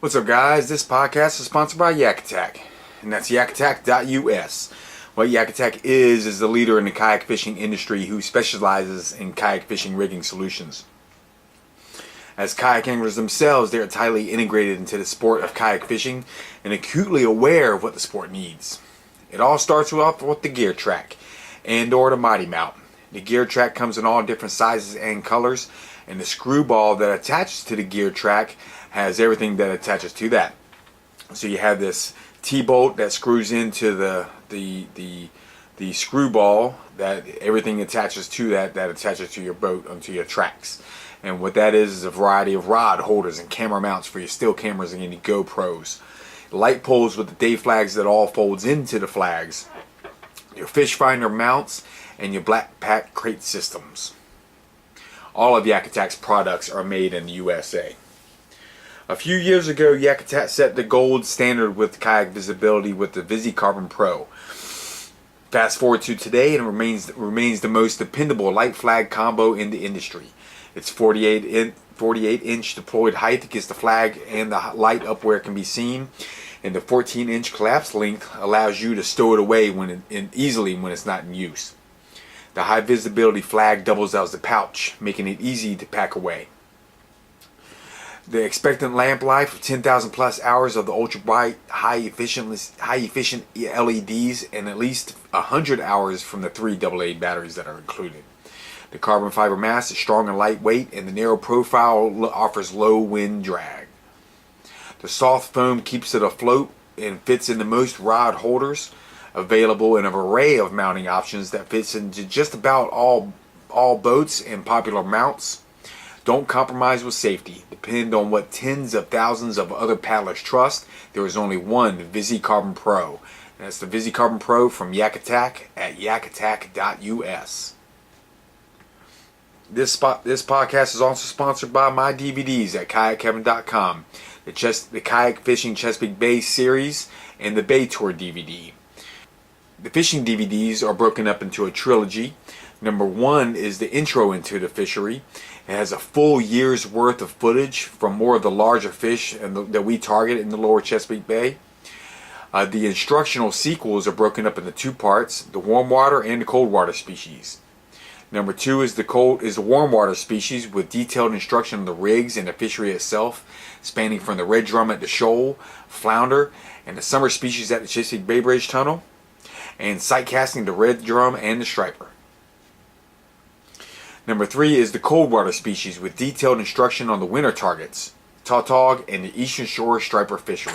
What's up, guys? This podcast is sponsored by Kayak, and that's yakattack.us. What Yakattack is the leader in the kayak fishing industry who specializes in kayak fishing rigging solutions. As kayak anglers themselves, they are tightly integrated into the sport of kayak fishing and acutely aware of what the sport needs. It all starts off with the gear track and/or the mighty mount. The gear track comes in all different sizes and colors, and the screwball that attaches to the gear track has everything that attaches to that. So you have this T-bolt that screws into the screwball, that everything attaches to that attaches to your boat, onto your tracks. And what that is a variety of rod holders and camera mounts for your still cameras and any GoPros. Light poles with the day flags that all folds into the flags. Your fish finder mounts and your black pack crate systems. All of Yakattack's products are made in the USA. A few years ago, Yakattack set the gold standard with kayak visibility with the VisiCarbon Pro. Fast forward to today, and it remains the most dependable light flag combo in the industry. Its 48-inch deployed height gets the flag and the light up where it can be seen, and the 14-inch collapse length allows you to stow it away easily when it's not in use. The high visibility flag doubles as a pouch, making it easy to pack away. The expectant lamp life of 10,000 plus hours of the ultra bright, high efficient LEDs, and at least 100 hours from the 3 AA batteries that are included. The carbon fiber mass is strong and lightweight, and the narrow profile offers low wind drag. The soft foam keeps it afloat and fits into most rod holders, available in an array of mounting options that fits into just about all boats and popular mounts. Don't compromise with safety. Depend on what tens of thousands of other paddlers trust. There is only one VisiCarbon Pro. And that's the VisiCarbon Pro from Yakattack at yakattack.us. This podcast is also sponsored by my DVDs at kayakkevin.com. The Kayak Fishing Chesapeake Bay series and the Bay Tour DVD. The fishing DVDs are broken up into a trilogy. Number 1 is the intro into the fishery. It has a full year's worth of footage from more of the larger fish that we target in the lower Chesapeake Bay. The instructional sequels are broken up into 2 parts, the warm water and the cold water species. Number 2 is the warm water species with detailed instruction on the rigs and the fishery itself, spanning from the red drum at the shoal, flounder, and the summer species at the Chesapeake Bay Bridge Tunnel, and sight casting the red drum and the striper. Number 3 is the cold water species with detailed instruction on the winter targets, tautog, and the eastern shore striper fishery.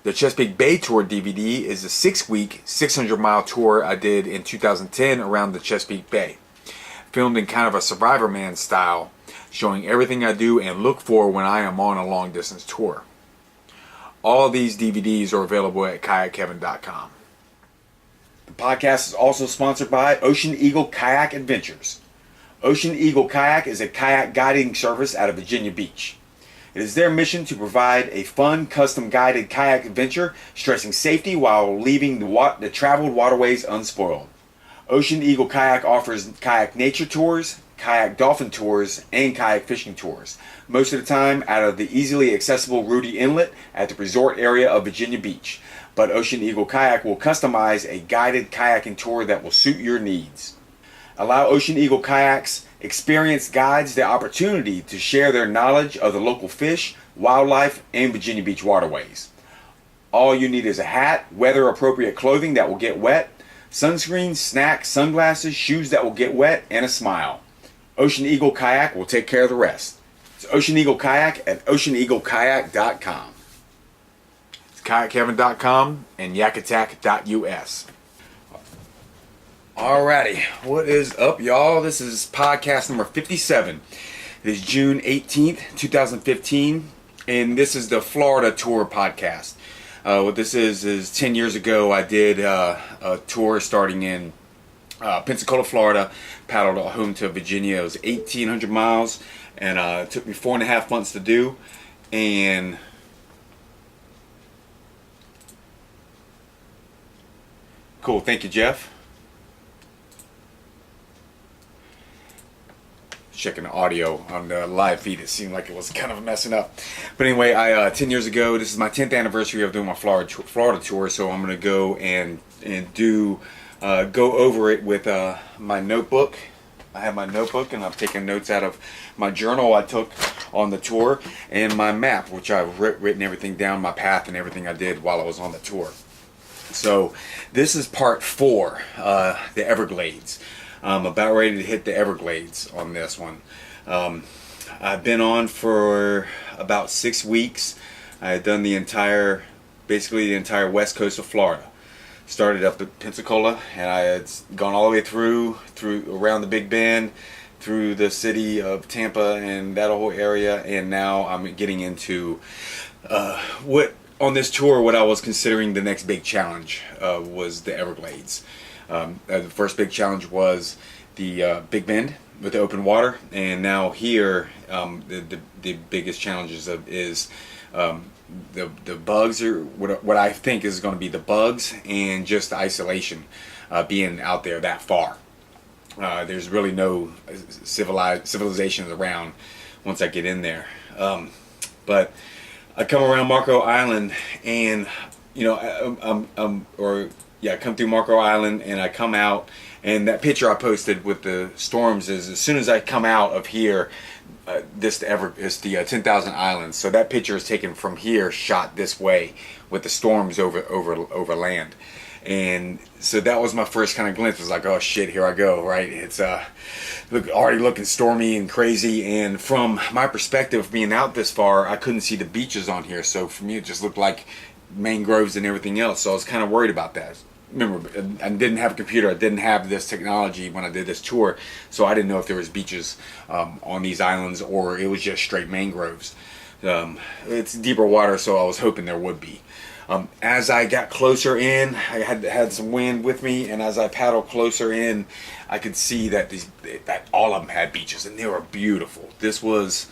The Chesapeake Bay Tour DVD is a 6-week, 600-mile tour I did in 2010 around the Chesapeake Bay, filmed in kind of a Survivor Man style, showing everything I do and look for when I am on a long-distance tour. All of these DVDs are available at kayakkevin.com. The podcast is also sponsored by Ocean Eagle Kayak Adventures. Ocean Eagle Kayak is a kayak guiding service out of Virginia Beach. It is their mission to provide a fun, custom-guided kayak adventure, stressing safety while leaving the traveled waterways unspoiled. Ocean Eagle Kayak offers kayak nature tours, kayak dolphin tours, and kayak fishing tours, most of the time out of the easily accessible Rudy Inlet at the resort area of Virginia Beach. But Ocean Eagle Kayak will customize a guided kayaking tour that will suit your needs. Allow Ocean Eagle Kayak's experienced guides the opportunity to share their knowledge of the local fish, wildlife, and Virginia Beach waterways. All you need is a hat, weather-appropriate clothing that will get wet, sunscreen, snacks, sunglasses, shoes that will get wet, and a smile. Ocean Eagle Kayak will take care of the rest. It's Ocean Eagle Kayak at oceaneaglekayak.com. kayakkevin.com and yakattack.us. Alrighty, what is up, y'all? This is podcast number 57. It is June 18th, 2015, and this is the Florida Tour podcast. What this is 10 years ago I did a tour starting in Pensacola, Florida, paddled home to Virginia. It was 1,800 miles, and it took me 4.5 months to do, and cool, thank you, Jeff. checking the audio on the live feed. It seemed like it was kind of messing up. But anyway, 10 years ago, this is my 10th anniversary of doing my Florida tour, so I'm going to go and go over it with my notebook. I have my notebook, and I've taken notes out of my journal I took on the tour, and my map, which I've written everything down, my path and everything I did while I was on the tour. So this is part 4, the Everglades. I'm about ready to hit the Everglades on this one. I've been on for about 6 weeks. I had done basically the entire west coast of Florida. Started up at Pensacola, and I had gone all the way through around the Big Bend, through the city of Tampa and that whole area, and now I'm getting into on this tour, what I was considering the next big challenge was the Everglades. The first big challenge was the Big Bend with the open water, and now here the biggest challenges is the bugs, or what I think is going to be the bugs, and just the isolation, being out there that far. There's really no civilizations around once I get in there, but I come around Marco Island, and I come through Marco Island, and I come out, and that picture I posted with the storms is as soon as I come out of here, it's the 10,000 Islands. So that picture is taken from here, shot this way with the storms over land. And so that was my first kind of glimpse. It was like, oh shit, here I go, right? It's already looking stormy and crazy. And from my perspective, being out this far, I couldn't see the beaches on here. So for me, it just looked like mangroves and everything else. So I was kind of worried about that. Remember, I didn't have a computer. I didn't have this technology when I did this tour, so I didn't know if there was beaches on these islands or it was just straight mangroves. It's deeper water, so I was hoping there would be. As I got closer in, I had some wind with me, and as I paddled closer in, I could see that all of them had beaches, and they were beautiful. This was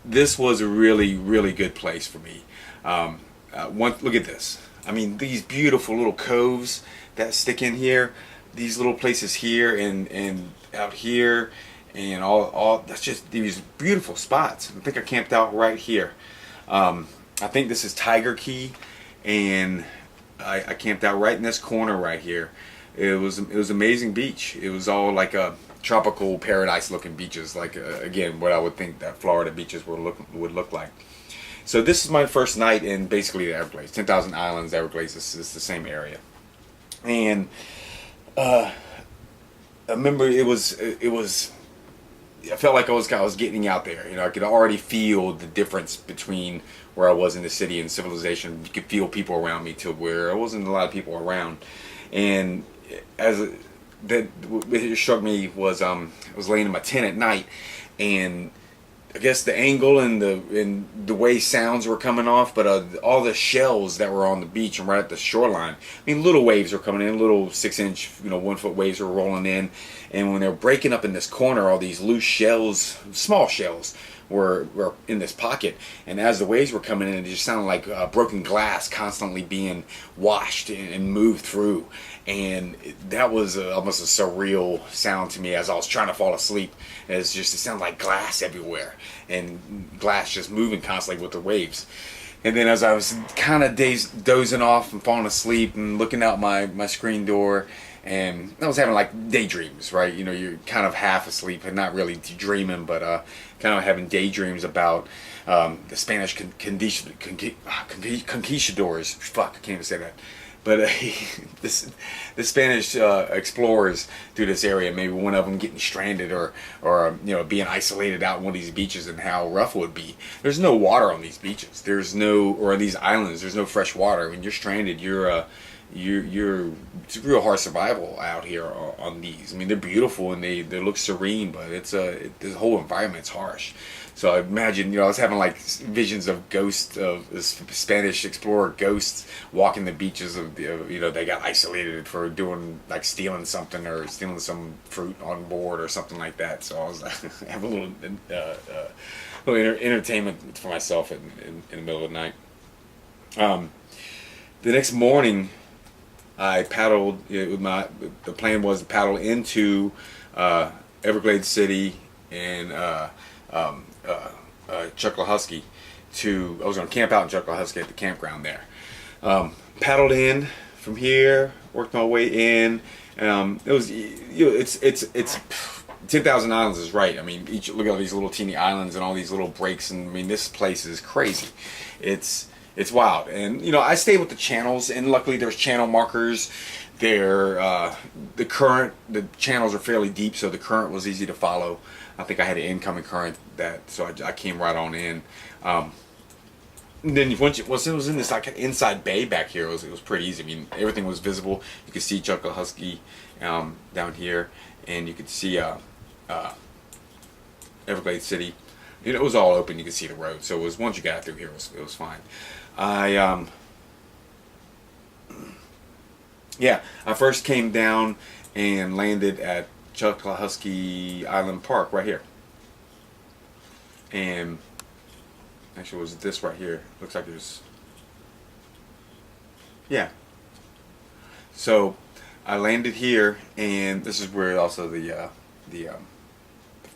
a really, really good place for me. Look at this. I mean, these beautiful little coves that stick in here, these little places here and out here, and all that's just these beautiful spots. I think I camped out right here. I think this is Tiger Key, and I camped out right in this corner right here. It was amazing beach. It was all like a tropical paradise looking beaches, like again what I would think that Florida beaches would look like. So this is my first night in basically the Everglades. 10,000 Islands, Everglades is the same area. And I remember I felt like I was getting out there. I could already feel the difference between where I was in the city and civilization. You could feel people around me to where there wasn't a lot of people around. And what struck me was I was laying in my tent at night, and I guess the angle and the way sounds were coming off, but all the shells that were on the beach and right at the shoreline. I mean, little waves were coming in, little 6-inch, 1-foot waves were rolling in, and when they were breaking up in this corner, all these loose shells, small shells, were in this pocket, and as the waves were coming in, it just sounded like broken glass constantly being washed and moved through, and that was almost a surreal sound to me as I was trying to fall asleep. It sounded like glass everywhere, and glass just moving constantly with the waves. And then as I was kind of dozing off and falling asleep and looking out my screen door, and I was having like daydreams, right? You're kind of half asleep and not really dreaming, but kind of having daydreams about the Spanish conquistadors. Fuck, I can't even say that. But the Spanish explorers through this area, maybe one of them getting stranded or being isolated out on one of these beaches, and how rough it would be. There's no water on these beaches. Or on these islands, there's no fresh water. When you're stranded, it's real hard survival out here on these. I mean, they're beautiful and they look serene, but the whole environment's harsh. So I imagine, I was having like visions of ghosts, of Spanish explorer ghosts walking the beaches of they got isolated for doing like stealing something or stealing some fruit on board or something like that. So I was having a little entertainment for myself in the middle of the night. The next morning, I paddled. The plan was to paddle into Everglades City in Chucklehusky I was going to camp out in Chucklehusky at the campground there. Paddled in from here, worked my way in. It was, it's 10,000 islands is right. I mean, look at all these little teeny islands and all these little breaks, and I mean, this place is crazy. It's wild, and I stayed with the channels, and luckily there's channel markers. The channels are fairly deep, so the current was easy to follow. I think I had an incoming current so I came right on in. And then once it was in this like inside bay back here, it was pretty easy. I mean, everything was visible. You could see Chucklehusky down here, and you could see Everglades City. It was all open. You could see the road. So it was, once you got through here, it was fine. I first came down and landed at Chucklehusky Island Park right here. And actually, it was this right here. Looks like there's, yeah. So I landed here, and this is where also the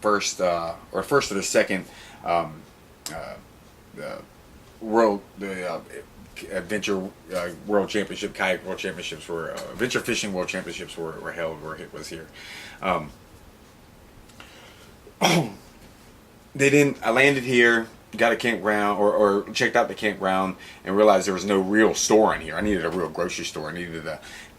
first or the second adventure world championship, kayak world championships adventure fishing world championships were held, where it was here. I landed here, got a campground, or checked out the campground, and realized there was no real store in here. I needed a real grocery store. I needed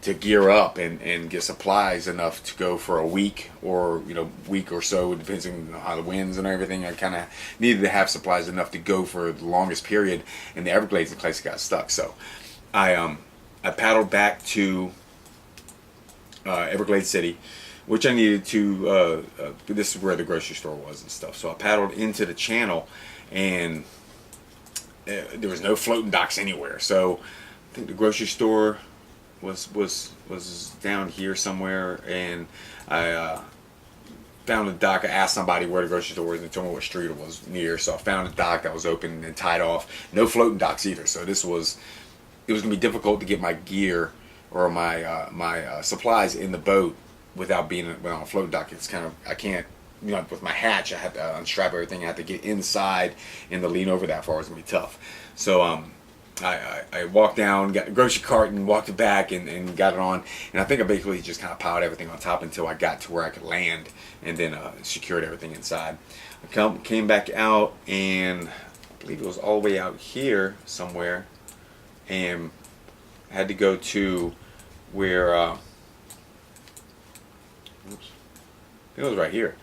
to gear up and get supplies enough to go for a week, or week or so, depending on how the winds and everything. I kind of needed to have supplies enough to go for the longest period. In the Everglades, the place got stuck. So I paddled back to Everglades City, which I needed to. This is where the grocery store was and stuff. So I paddled into the channel, and there was no floating docks anywhere. So I think the grocery store was down here somewhere, and I found a dock. I asked somebody where the grocery store was, and they told me what street it was near. So I found a dock that was open and tied off. No floating docks either. So it was going to be difficult to get my gear or my supplies in the boat without being on a floating dock. It's kind of, I can't, with my hatch, I had to unstrap everything. I had to get inside, and to lean over that far was going to be tough. So I walked down, got the grocery cart, and walked it back, and got it on. And I think I basically just kind of piled everything on top until I got to where I could land, and then secured everything inside. I came back out, and I believe it was all the way out here somewhere, and I had to go to where, oops, I think it was right here.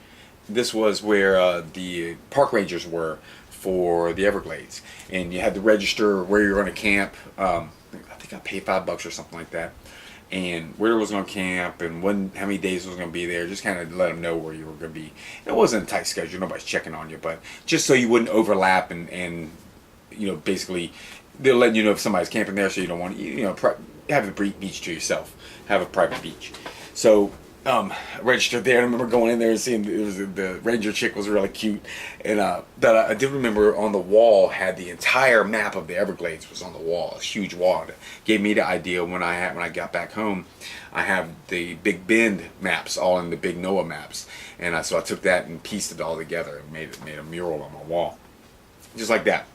This was where the park rangers were for the Everglades, and you had to register where you're going to camp. I think I paid $5 or something like that, and where it was going to camp, and how many days it was going to be there. Just kind of let them know where you were going to be. It wasn't a tight schedule; nobody's checking on you, but just so you wouldn't overlap, and basically they'll let you know if somebody's camping there, so you don't want to have the beach to yourself, have a private beach. So registered there. I remember going in there and seeing the ranger chick was really cute, and that I did remember on the wall had the entire map of the Everglades was on the wall, a huge wall. It gave me the idea when I got back home. I have the Big Bend maps all in the Big Noah maps, and so I took that and pieced it all together and made a mural on my wall, just like that.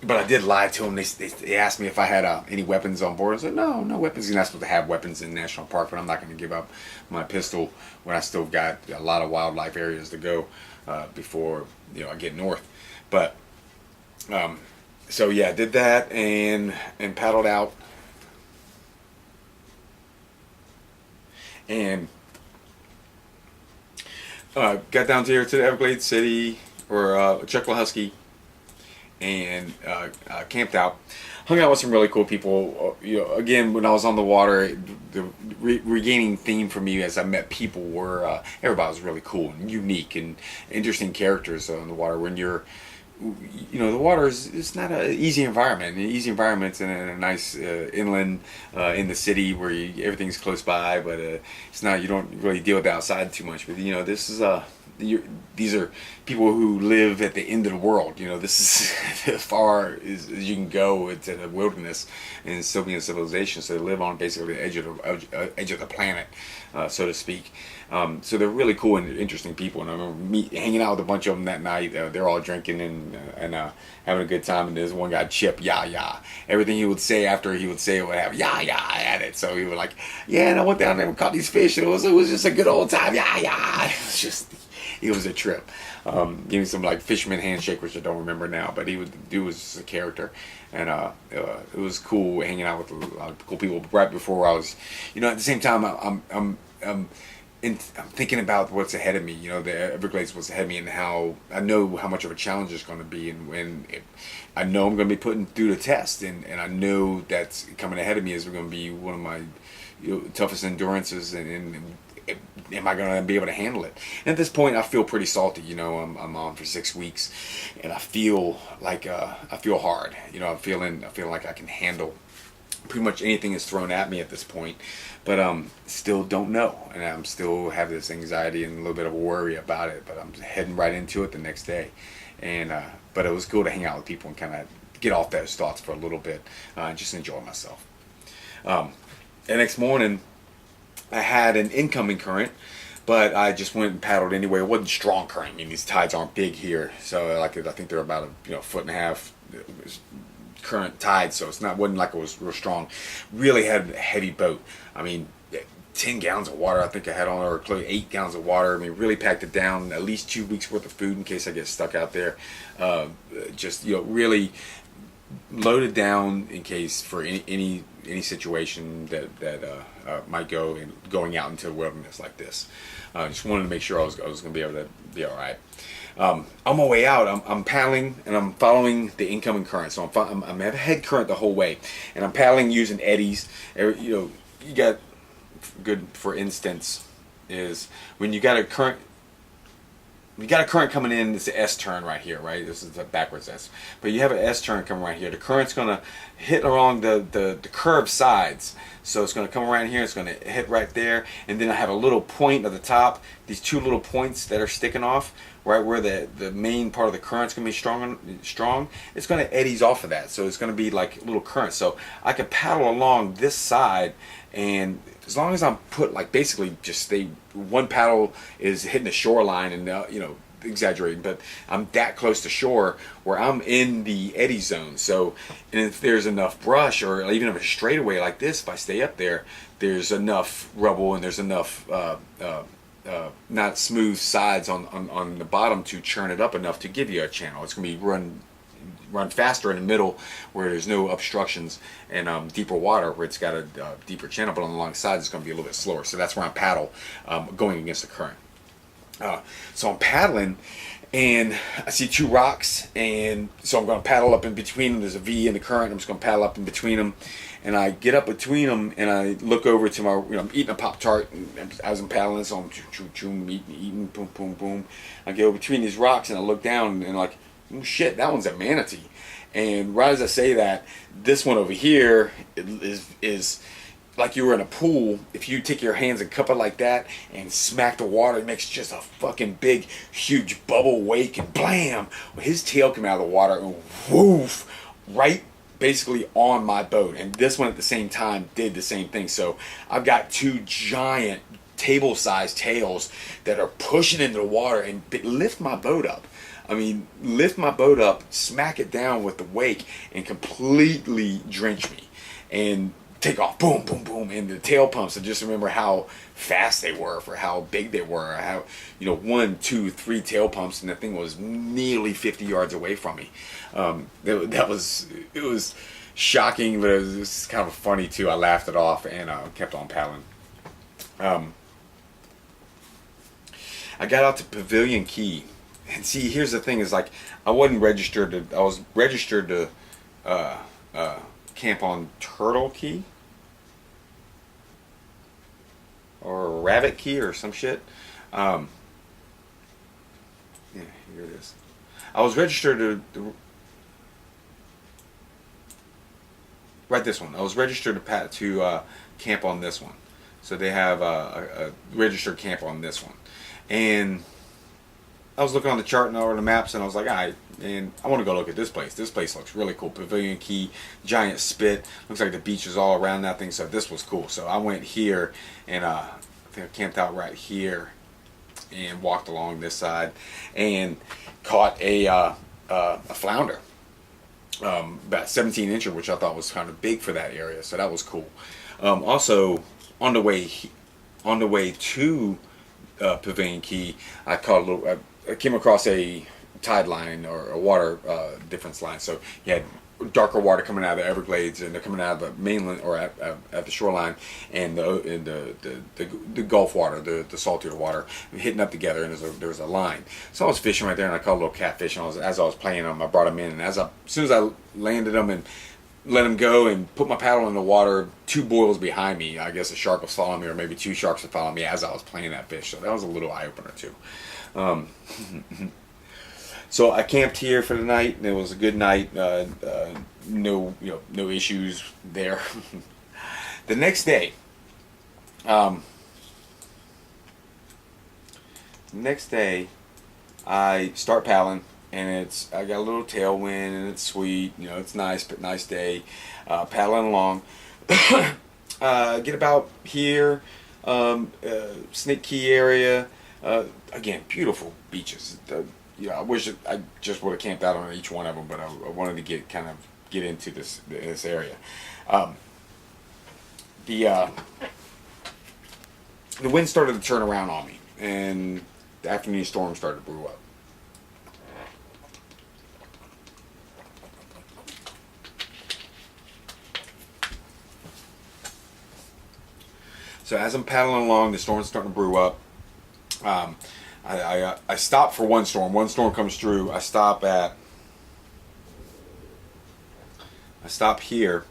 But I did lie to them. They asked me if I had any weapons on board. I said, no weapons. You're not supposed to have weapons in National Park, but I'm not going to give up my pistol when I still got a lot of wildlife areas to go before I get north. But so yeah, I did that and paddled out, and got down here to the Everglades City, or Chucklehusky, and camped out, hung out with some really cool people. Again, when I was on the water, the regaining theme for me as I met people were everybody was really cool and unique and interesting characters on the water. When you're, the water it's not an easy environment. An easy environment's in a nice inland in the city where everything's close by, but it's not. You don't really deal with the outside too much. But this is these are people who live at the end of the world. You know, this is as far as you can go. It's in the wilderness and still be in civilization. So they live on basically the edge of the planet, so to speak. So they're really cool and interesting people. And I remember hanging out with a bunch of them that night. They're all drinking and having a good time. And there's one guy, Chip, yeah. Everything he would say after he would say it would have yeah at it. So he was like, yeah, and I went down there and caught these fish. And it was just a good old time. Yeah. It was a trip. Giving some like fisherman handshake, which I don't remember now, but dude was just a character, and it was cool hanging out with a lot of cool people. Right before I was, you know, at the same time, I'm thinking about what's ahead of me. You know, the Everglades was ahead of me, and how I know how much of a challenge it's going to be, and I know I'm going to be putting through the test, and I know that's coming ahead of me is going to be one of my toughest endurances, and am I going to be able to handle it? And at this point, I feel pretty salty. You know, I'm on for 6 weeks, and I feel like I feel hard. You know, I feel like I can handle pretty much anything that's thrown at me at this point, but still don't know, and I'm still have this anxiety and a little bit of a worry about it. But I'm heading right into it the next day, and but it was cool to hang out with people and kind of get off those thoughts for a little bit, and just enjoy myself. The next morning, I had an incoming current, but I just went and paddled anyway. It wasn't strong current. I mean, these tides aren't big here, so like I think they're about a foot and a half current tide, so wasn't like it was real strong. Really had a heavy boat. I mean, 10 gallons of water I think I had on, or close 8 gallons of water. I mean, really packed it down. At least 2 weeks worth of food in case I get stuck out there. Just really loaded down in case for any situation that might going out into the wilderness like this. Just wanted to make sure I was going to be able to be all right. On my way out, I'm paddling and I'm following the incoming current. So I'm at a head current the whole way, and I'm paddling using eddies. You got good for instance is when you got a current. You got a current coming in, it's an S turn right here, right? This is a backwards S. But you have an S turn coming right here. The current's going to hit along the curved sides. So it's going to come around here, it's going to hit right there. And then I have a little point at the top, these two little points that are sticking off, right where the main part of the current's going to be strong. It's going to eddies off of that. So it's going to be like little currents. So I can paddle along this side, and as long as I'm put like basically just stay one paddle is hitting the shoreline, and exaggerating, but I'm that close to shore where I'm in the eddy zone. So, and if there's enough brush, or even if it's straightaway like this, if I stay up there, there's enough rubble and there's enough not smooth sides on the bottom to churn it up enough to give you a channel. It's going to be run faster in the middle where there's no obstructions, and deeper water where it's got a deeper channel, but on the long side it's going to be a little bit slower. So that's where I paddle, going against the current. So I'm paddling and I see two rocks, and so I'm going to paddle up in between them. There's a V in the current. I'm just going to paddle up in between them, and I get up between them and I look over to my, I'm eating a Pop-Tart as I'm paddling, so I'm eating, boom, boom, boom. I go between these rocks and I look down and like, oh shit, that one's a manatee. And right as I say that, this one over here is like you were in a pool. If you take your hands and cup it like that and smack the water, it makes just a fucking big, huge bubble wake, and blam! His tail came out of the water and woof, right basically on my boat. And this one at the same time did the same thing. So I've got two giant table-sized tails that are pushing into the water and lift my boat up. I mean, lift my boat up, smack it down with the wake, and completely drench me. And take off, boom, boom, boom, and the tail pumps. I just remember how fast they were for how big they were. How, 1, 2, 3 tail pumps, and the thing was nearly 50 yards away from me. It was shocking, but it was kind of funny too. I laughed it off and kept on paddling. I got out to Pavilion Key, and see, here's the thing: is like I wasn't registered to. I was registered to camp on Turtle Key or Rabbit Key or some shit. Yeah, here it is. I was registered to right this one. I was registered to camp on this one. So they have a registered camp on this one, and I was looking on the chart and over the maps, and I was like, all right, and I want to go look at this place. This place looks really cool. Pavilion Key, giant spit. Looks like the beach is all around that thing, so this was cool. So I went here, and I think I camped out right here and walked along this side and caught a flounder. About 17 incher, which I thought was kind of big for that area, so that was cool. Also, on the way to Pavilion Key, I caught a little. I came across a tide line or a water difference line. So you had darker water coming out of the Everglades, and they're coming out of the mainland or at the shoreline, and the Gulf water, the saltier water, hitting up together, and there was a line. So I was fishing right there, and I caught a little catfish. And as I was playing them, I brought them in, and as soon as I landed them and let them go and put my paddle in the water, 2 boils behind me. I guess a shark was following me, or maybe 2 sharks were following me as I was playing that fish. So that was a little eye opener too. So I camped here for the night, and it was a good night. No issues there. The next day, I start paddling, and I got a little tailwind, and it's sweet. It's nice, but nice day. Paddling along. Get about here, Snake Key area. Again, beautiful beaches. I wish I just would have camped out on each one of them, but I wanted to get into this area. The wind started to turn around on me, and the afternoon storm started to brew up. So as I'm paddling along, the storm's starting to brew up. I stop for one storm. One storm comes through. I stop here.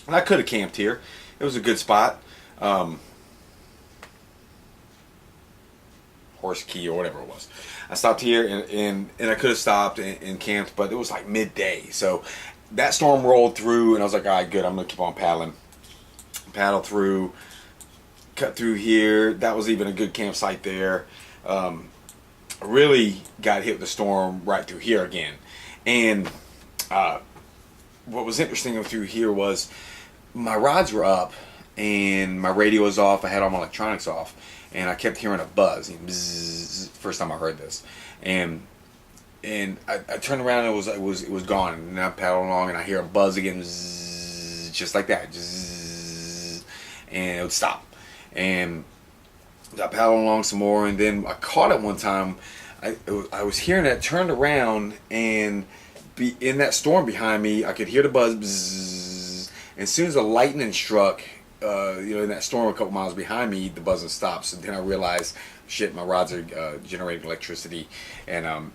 And I could have camped here. It was a good spot. Horse Key or whatever it was. I stopped here, and I could have stopped and camped, but it was like midday. So that storm rolled through, and I was like, all right, good. I'm going to keep on paddling. Paddle through, cut through here. That was even a good campsite there. I really got hit with the storm right through here again. And what was interesting through here was my rods were up and my radio was off. I had all my electronics off, and I kept hearing a buzz. Bzzz, first time I heard this, and I turned around and it was gone. And I paddled along, and I hear a buzz again, bzzz, just like that. Bzzz, and it would stop, and I paddled along some more, and then I caught it one time. I was hearing that, turned around, and in that storm behind me, I could hear the buzz, bzzz, and as soon as the lightning struck, in that storm a couple miles behind me, the buzzing stopped. So then I realized, shit, my rods are generating electricity, and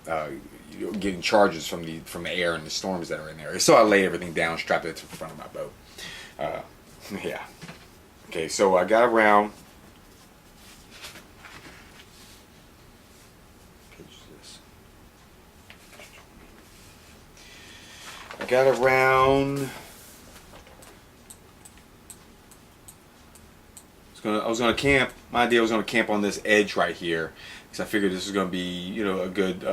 getting charges from the air and the storms that are in there. So I laid everything down, strapped it to the front of my boat. Yeah. Okay, so I got around. I got around. I was gonna camp. My idea was gonna camp on this edge right here, because I figured this was gonna be, a good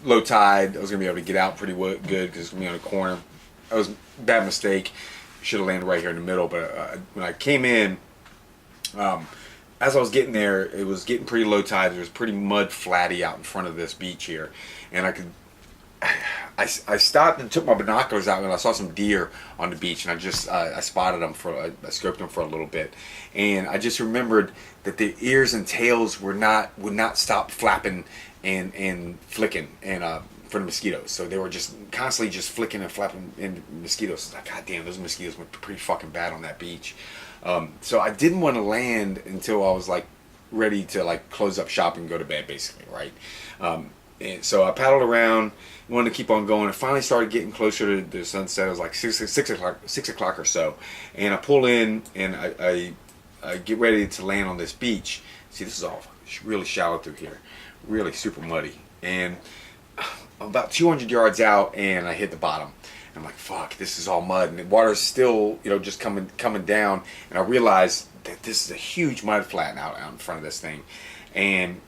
low tide. I was gonna be able to get out pretty good because it's gonna be on a corner. That was a bad mistake. Should have landed right here in the middle, but when I came in, as I was getting there, it was getting pretty low tide. There was pretty mud flatty out in front of this beach here, and I stopped and took my binoculars out, and I saw some deer on the beach, and I spotted them I scoped them for a little bit, and I just remembered that the ears and tails would not stop flapping and flicking for the mosquitoes. So they were just constantly just flicking and flapping in mosquitoes. Like, God damn, those mosquitoes went pretty fucking bad on that beach. So I didn't want to land until I was like ready to close up shop and go to bed, basically, right? And so I paddled around, wanted to keep on going, and finally started getting closer to the sunset. It was like 6 o'clock or so, and I pull in, and I get ready to land on this beach. See, this is all really shallow through here, really super muddy, and I'm about 200 yards out, and I hit the bottom. I'm like, fuck, this is all mud, and the water's still, just coming down, and I realized that this is a huge mud flat out in front of this thing, and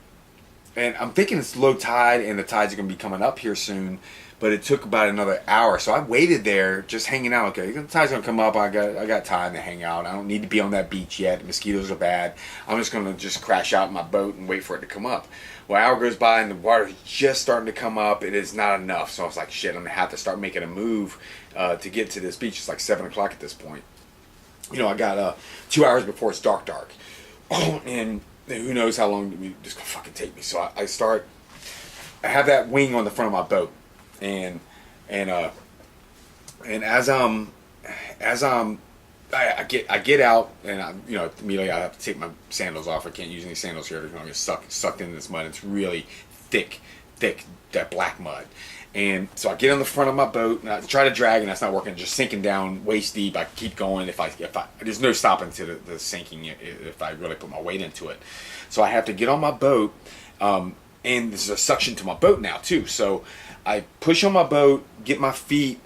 and I'm thinking it's low tide and the tides are going to be coming up here soon, but it took about another hour. So I waited there just hanging out. Okay, the tide's going to come up. I got time to hang out. I don't need to be on that beach yet. The mosquitoes are bad. I'm just going to just crash out in my boat and wait for it to come up. Well, an hour goes by and the water's just starting to come up. It is not enough. So I was like, shit, I'm going to have to start making a move to get to this beach. It's like 7 o'clock at this point. You know, I got 2 hours before it's dark. And who knows how long it's gonna fucking take me. So I have that wing on the front of my boat, and as I get out, and immediately I have to take my sandals off. I can't use any sandals here. They're gonna get sucked into this mud. It's really thick, that black mud. And so I get on the front of my boat and I try to drag, and that's not working. Just sinking down waist deep. I keep going. If I there's no stopping to the sinking if I really put my weight into it. So I have to get on my boat, and there's a suction to my boat now too. So I push on my boat, get my feet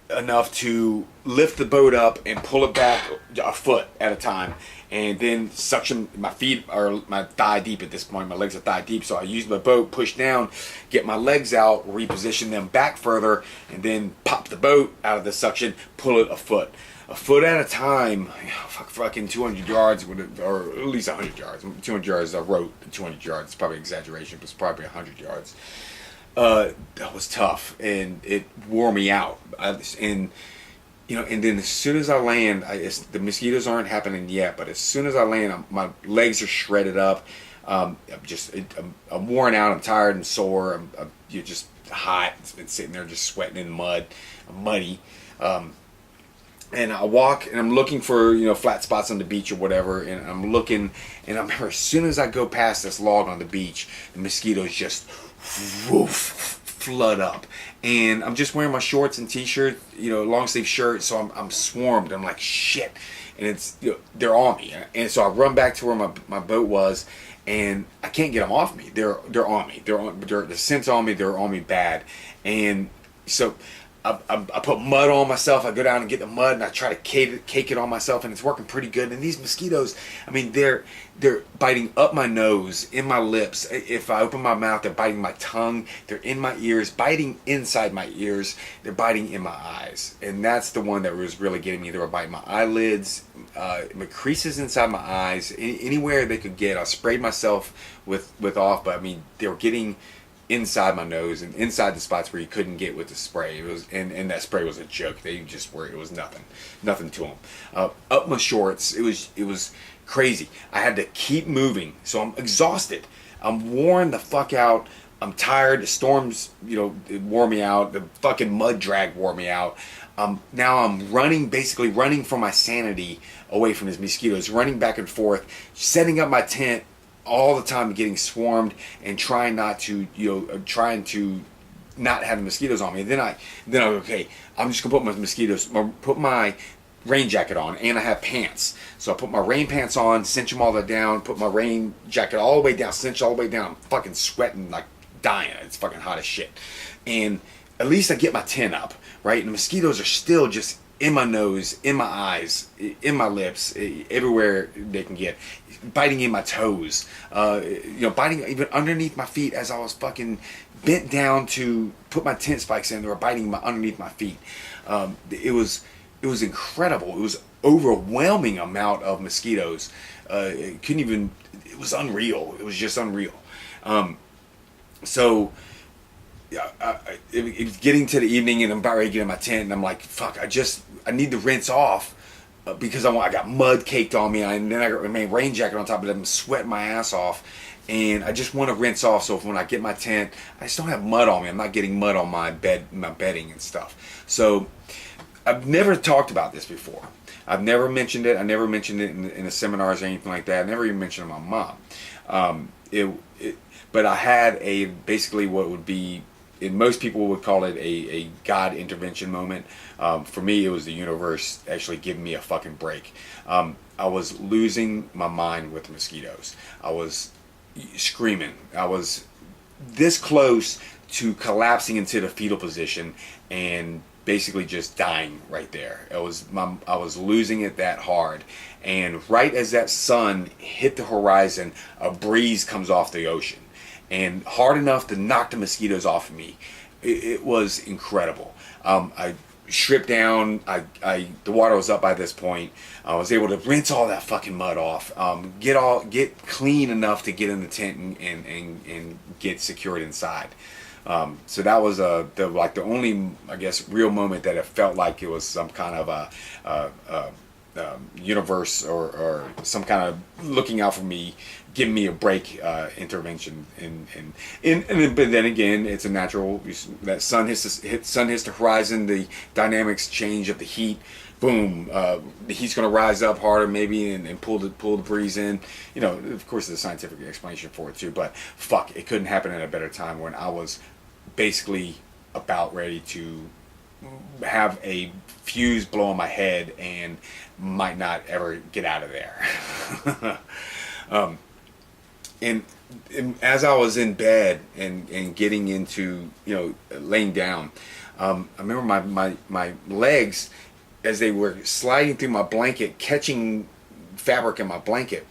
enough to lift the boat up and pull it back a foot at a time, and then suction. My feet are my thigh deep at this point. My legs are thigh deep, so I use my boat, push down, get my legs out, reposition them back further, and then pop the boat out of the suction, pull it a foot at a time. Fucking 200 yards, or at least 100 yards. 200 yards. I wrote 200 yards. It's probably an exaggeration, but it's probably 100 yards. That was tough, and it wore me out. And then as soon as I land, the mosquitoes aren't happening yet, but as soon as I land, my legs are shredded up. I'm worn out. I'm tired and sore. You're just hot. It's been sitting there just sweating in the mud. I'm muddy. And I walk, and I'm looking for flat spots on the beach or whatever, and I'm looking, and I remember as soon as I go past this log on the beach, the mosquitoes just flood up, and I'm just wearing my shorts and t-shirt, long sleeve shirt, so I'm swarmed. I'm like shit, and it's they're on me, and so I run back to where my boat was, and I can't get them off me. They're on me. The scent's on me. They're on me bad, and so I put mud on myself. I go down and get the mud, and I try to cake it on myself, and it's working pretty good. And these mosquitoes, I mean, they're biting up my nose, in my lips. If I open my mouth, they're biting my tongue. They're in my ears, biting inside my ears. They're biting in my eyes, and that's the one that was really getting me. They were biting my eyelids, my creases inside my eyes, anywhere they could get. I sprayed myself with off, but I mean, they were getting inside my nose and inside the spots where you couldn't get with the spray. It was, and that spray was a joke. They just were. It was nothing to them. Up my shorts. It was crazy. I had to keep moving, so I'm exhausted. I'm worn the fuck out. I'm tired. The storms, it wore me out. The fucking mud drag wore me out. Now I'm basically running for my sanity away from these mosquitoes, running back and forth, setting up my tent all the time, getting swarmed, and trying not to not have the mosquitoes on me. And then I okay, I'm just gonna put my rain jacket on, and I have pants. So I put my rain pants on, cinch them all the way down, put my rain jacket all the way down, cinch all the way down. I'm fucking sweating like dying. It's fucking hot as shit. And at least I get my tent up, right? And the mosquitoes are still just in my nose, in my eyes, in my lips, everywhere they can get, biting in my toes, biting even underneath my feet as I was fucking bent down to put my tent spikes in. They were biting underneath my feet. It was incredible. It was overwhelming amount of mosquitoes. It was unreal. It was just unreal. So it was getting to the evening, and I'm about ready to get in my tent, and I'm like, fuck, I need to rinse off because I got mud caked on me, and then I got my rain jacket on top of it. I'm sweating my ass off, and I just want to rinse off. So when I get my tent, I just don't have mud on me. I'm not getting mud on my bedding and stuff. So I've never talked about this before. I've never mentioned it. I never mentioned it in the seminars or anything like that. I never even mentioned it to my mom. But I had basically what would be, and most people would call it a God intervention moment. For me, it was the universe actually giving me a fucking break. I was losing my mind with mosquitoes. I was screaming. I was this close to collapsing into the fetal position and basically just dying right there. I was losing it that hard, and right as that sun hit the horizon, a breeze comes off the ocean, and hard enough to knock the mosquitoes off of me. It was incredible. I stripped down. The water was up by this point. I was able to rinse all that fucking mud off. Get clean enough to get in the tent and get secured inside. So that was the only, I guess, real moment that it felt like it was some kind of a universe or some kind of looking out for me, giving me a break intervention. But then again, it's a natural, that sun hits the horizon, the dynamics change of the heat. Boom, the heat's going to rise up harder maybe and pull the breeze in. You know, of course there's a scientific explanation for it too, but fuck, it couldn't happen at a better time when I was basically about ready to have a fuse blow on my head and might not ever get out of there. and as I was in bed and getting into, laying down, I remember my legs, as they were sliding through my blanket, catching fabric in my blanket.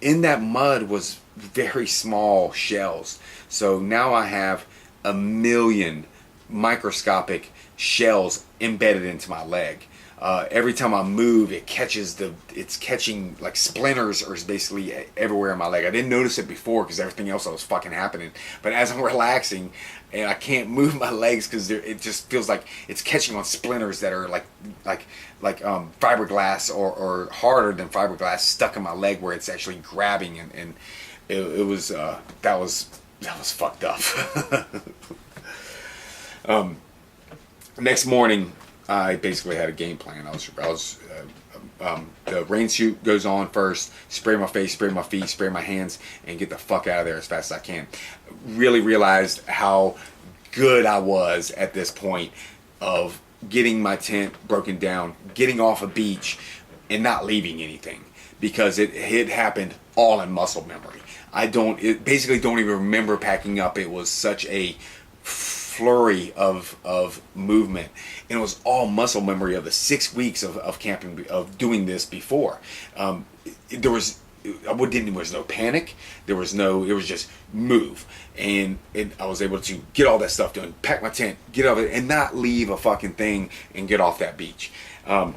In that mud was very small shells. So now I have 1 million microscopic shells embedded into my leg. Every time I move, it's catching like splinters or basically everywhere in my leg. I didn't notice it before because everything else was fucking happening. But as I'm relaxing and I can't move my legs because it just feels like it's catching on splinters that are like fiberglass or harder than fiberglass stuck in my leg where it's actually grabbing and it was that was fucked up. Next morning, I basically had a game plan. The rain suit goes on first, spray my face, spray my feet, spray my hands, and get the fuck out of there as fast as I can. Really realized how good I was at this point of getting my tent broken down, getting off a beach, and not leaving anything, because it happened all in muscle memory. Basically don't even remember packing up. It was such a flurry of movement, and it was all muscle memory of the 6 weeks of camping, of doing this before. There was no panic. It was just move, and I was able to get all that stuff done, pack my tent, get out of it, and not leave a fucking thing and get off that beach. And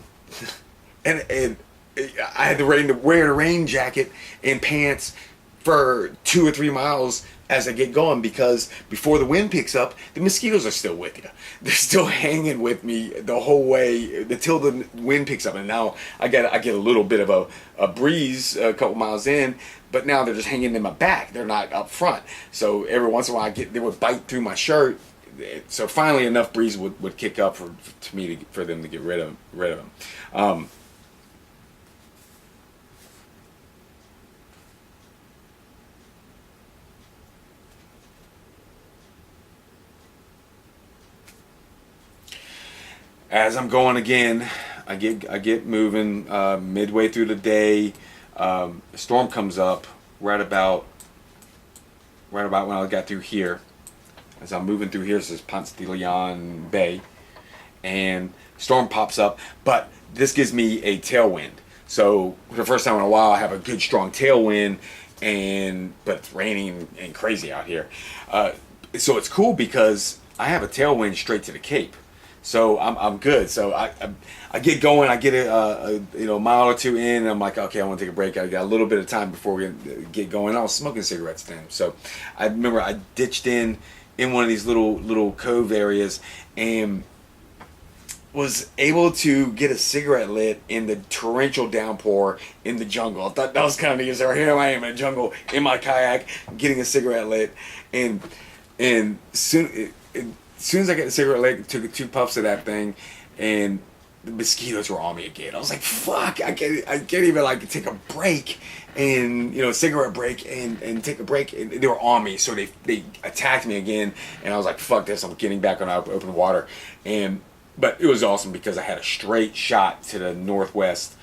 I had to wear a rain jacket and pants for 2 or 3 miles as I get going, because before the wind picks up, the mosquitoes are still with you. They're still hanging with me the whole way until the wind picks up. And now I get a little bit of a breeze a couple miles in, but now they're just hanging in my back. They're not up front. So every once in a while they would bite through my shirt. So finally enough breeze would kick up for them to get rid of them. As I'm going again, I get moving. Midway through the day, a storm comes up right about when I got through here. As I'm moving through here, this is Ponce de Leon Bay, and storm pops up. But this gives me a tailwind. So for the first time in a while, I have a good strong tailwind, but it's raining and crazy out here. So it's cool because I have a tailwind straight to the Cape. So I'm good. So I get going. I get a mile or two in, and I'm like, okay, I want to take a break. I got a little bit of time before we get going. I was smoking cigarettes then, so I remember I ditched in one of these little cove areas and was able to get a cigarette lit in the torrential downpour in the jungle. I thought that was kind of neat. So here I am in the jungle in my kayak getting a cigarette lit, and as soon as I get the cigarette lit, took 2 puffs of that thing, and the mosquitoes were on me again. I was like, fuck, I can't even like take a break and cigarette break and take a break, and they were on me. So they attacked me again, and I was like, fuck this, I'm getting back on open water. But it was awesome because I had a straight shot to the northwest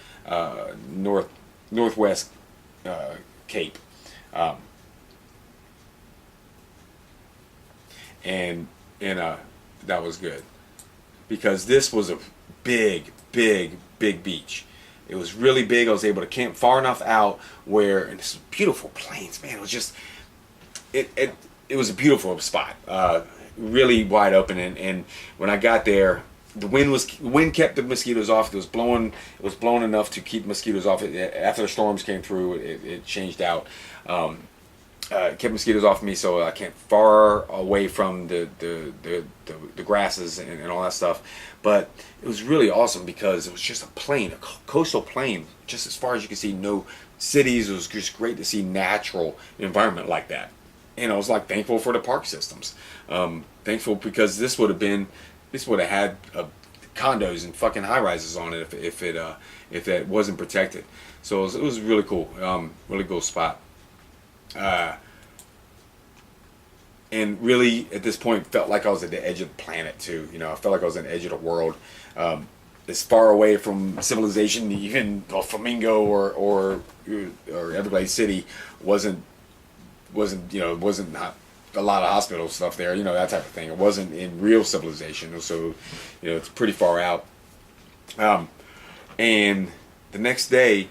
Cape. And that was good. because this was a big, big, big beach. It was really big. I was able to camp far enough out where, and it's beautiful plains, man. It was just, it was a beautiful spot. Really wide open, and when I got there, the wind kept the mosquitoes off. It was blowing enough to keep mosquitoes off. After the storms came through, it changed out. Kept mosquitoes off me, so I camped far away from the grasses and all that stuff. But it was really awesome because it was just a plain, a coastal plain, just as far as you could see. No cities. It was just great to see natural environment like that. And I was like thankful for the park systems. Thankful because this would have had condos and fucking high rises on it if it wasn't protected. So it was really cool. Really cool spot. And really, at this point, felt like I was at the edge of the planet too. You know, I felt like I was on the edge of the world, as far away from civilization. Even Flamingo or Everglades City wasn't not a lot of hospital stuff there. You know, that type of thing. It wasn't in real civilization, so you know it's pretty far out. And the next day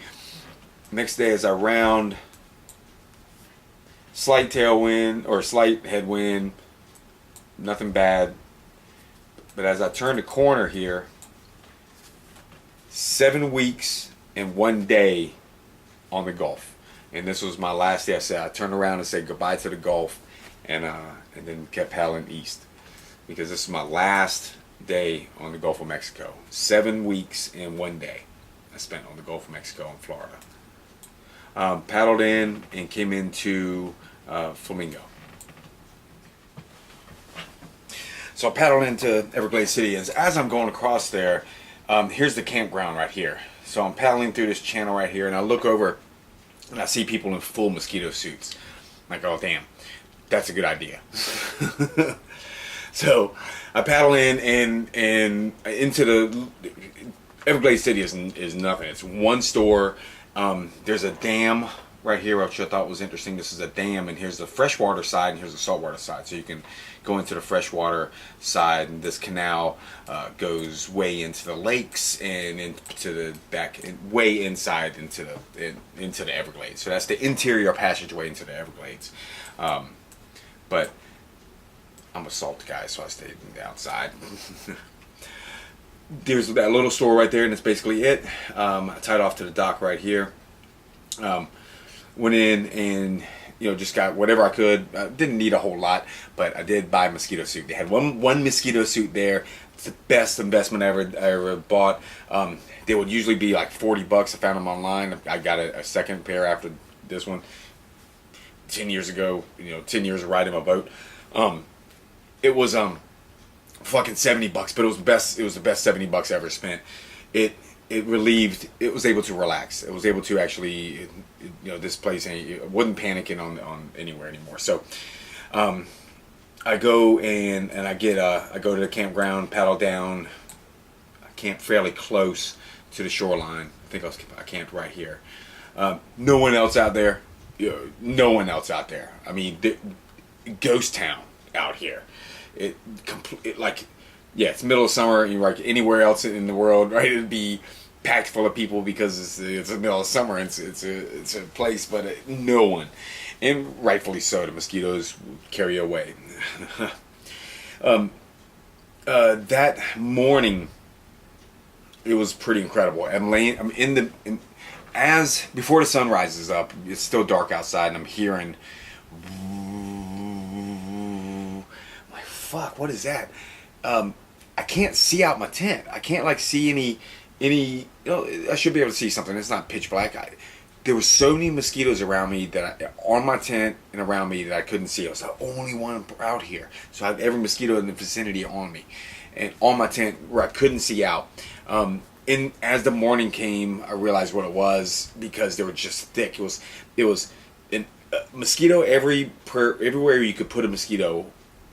as I round. Slight tailwind or slight headwind, nothing bad. But as I turn the corner here, 7 weeks and 1 day on the Gulf, and this was my last day. I turned around and said goodbye to the Gulf, and then kept paddling east because this is my last day on the Gulf of Mexico. 7 weeks and 1 day I spent on the Gulf of Mexico in Florida. Paddled in and came into Flamingo. So I paddled into Everglades City, and as I'm going across there, here's the campground right here. So I'm paddling through this channel right here, and I look over and I see people in full mosquito suits. I'm like, oh damn, that's a good idea. So I paddle in and into the Everglades City is nothing. It's one store. There's a dam right here, which I thought was interesting. This is a dam, and here's the freshwater side, and here's the saltwater side. So you can go into the freshwater side, and this canal goes way into the lakes and into the back, way inside into the Everglades. So that's the interior passageway into the Everglades. But I'm a salt guy, so I stayed on the outside. There's that little store right there, and that's basically it. I tied off to the dock right here. Went in and just got whatever I could. Didn't need a whole lot, but I did buy a mosquito suit. They had one mosquito suit there. It's the best investment I ever bought. They would usually be like $40. I found them online. I got a second pair after this one. 10 years ago, 10 years of riding my boat. It was fucking $70, but it was the best $70 I ever spent. It was able to relax. It was able to actually, this place wasn't panicking on anywhere anymore. So I go and I go to the campground, paddle down. I camp fairly close to the shoreline. I camped right here. No one else out there. No one else out there. I mean, ghost town out here. It's middle of summer, and you're like anywhere else in the world, right? It'd be packed full of people because it's the middle of summer. It's a place, but no one, and rightfully so. The mosquitoes carry away. That morning, it was pretty incredible. As before the sun rises up, it's still dark outside, and I'm hearing. Fuck, what is that? I can't see out my tent. I can't see any. I should be able to see something. It's not pitch black. There were so many mosquitoes around me on my tent and around me that I couldn't see. I was the only one out here, so I had every mosquito in the vicinity on me, and on my tent where I couldn't see out. And as the morning came, I realized what it was because they were just thick. It was a mosquito everywhere you could put a mosquito.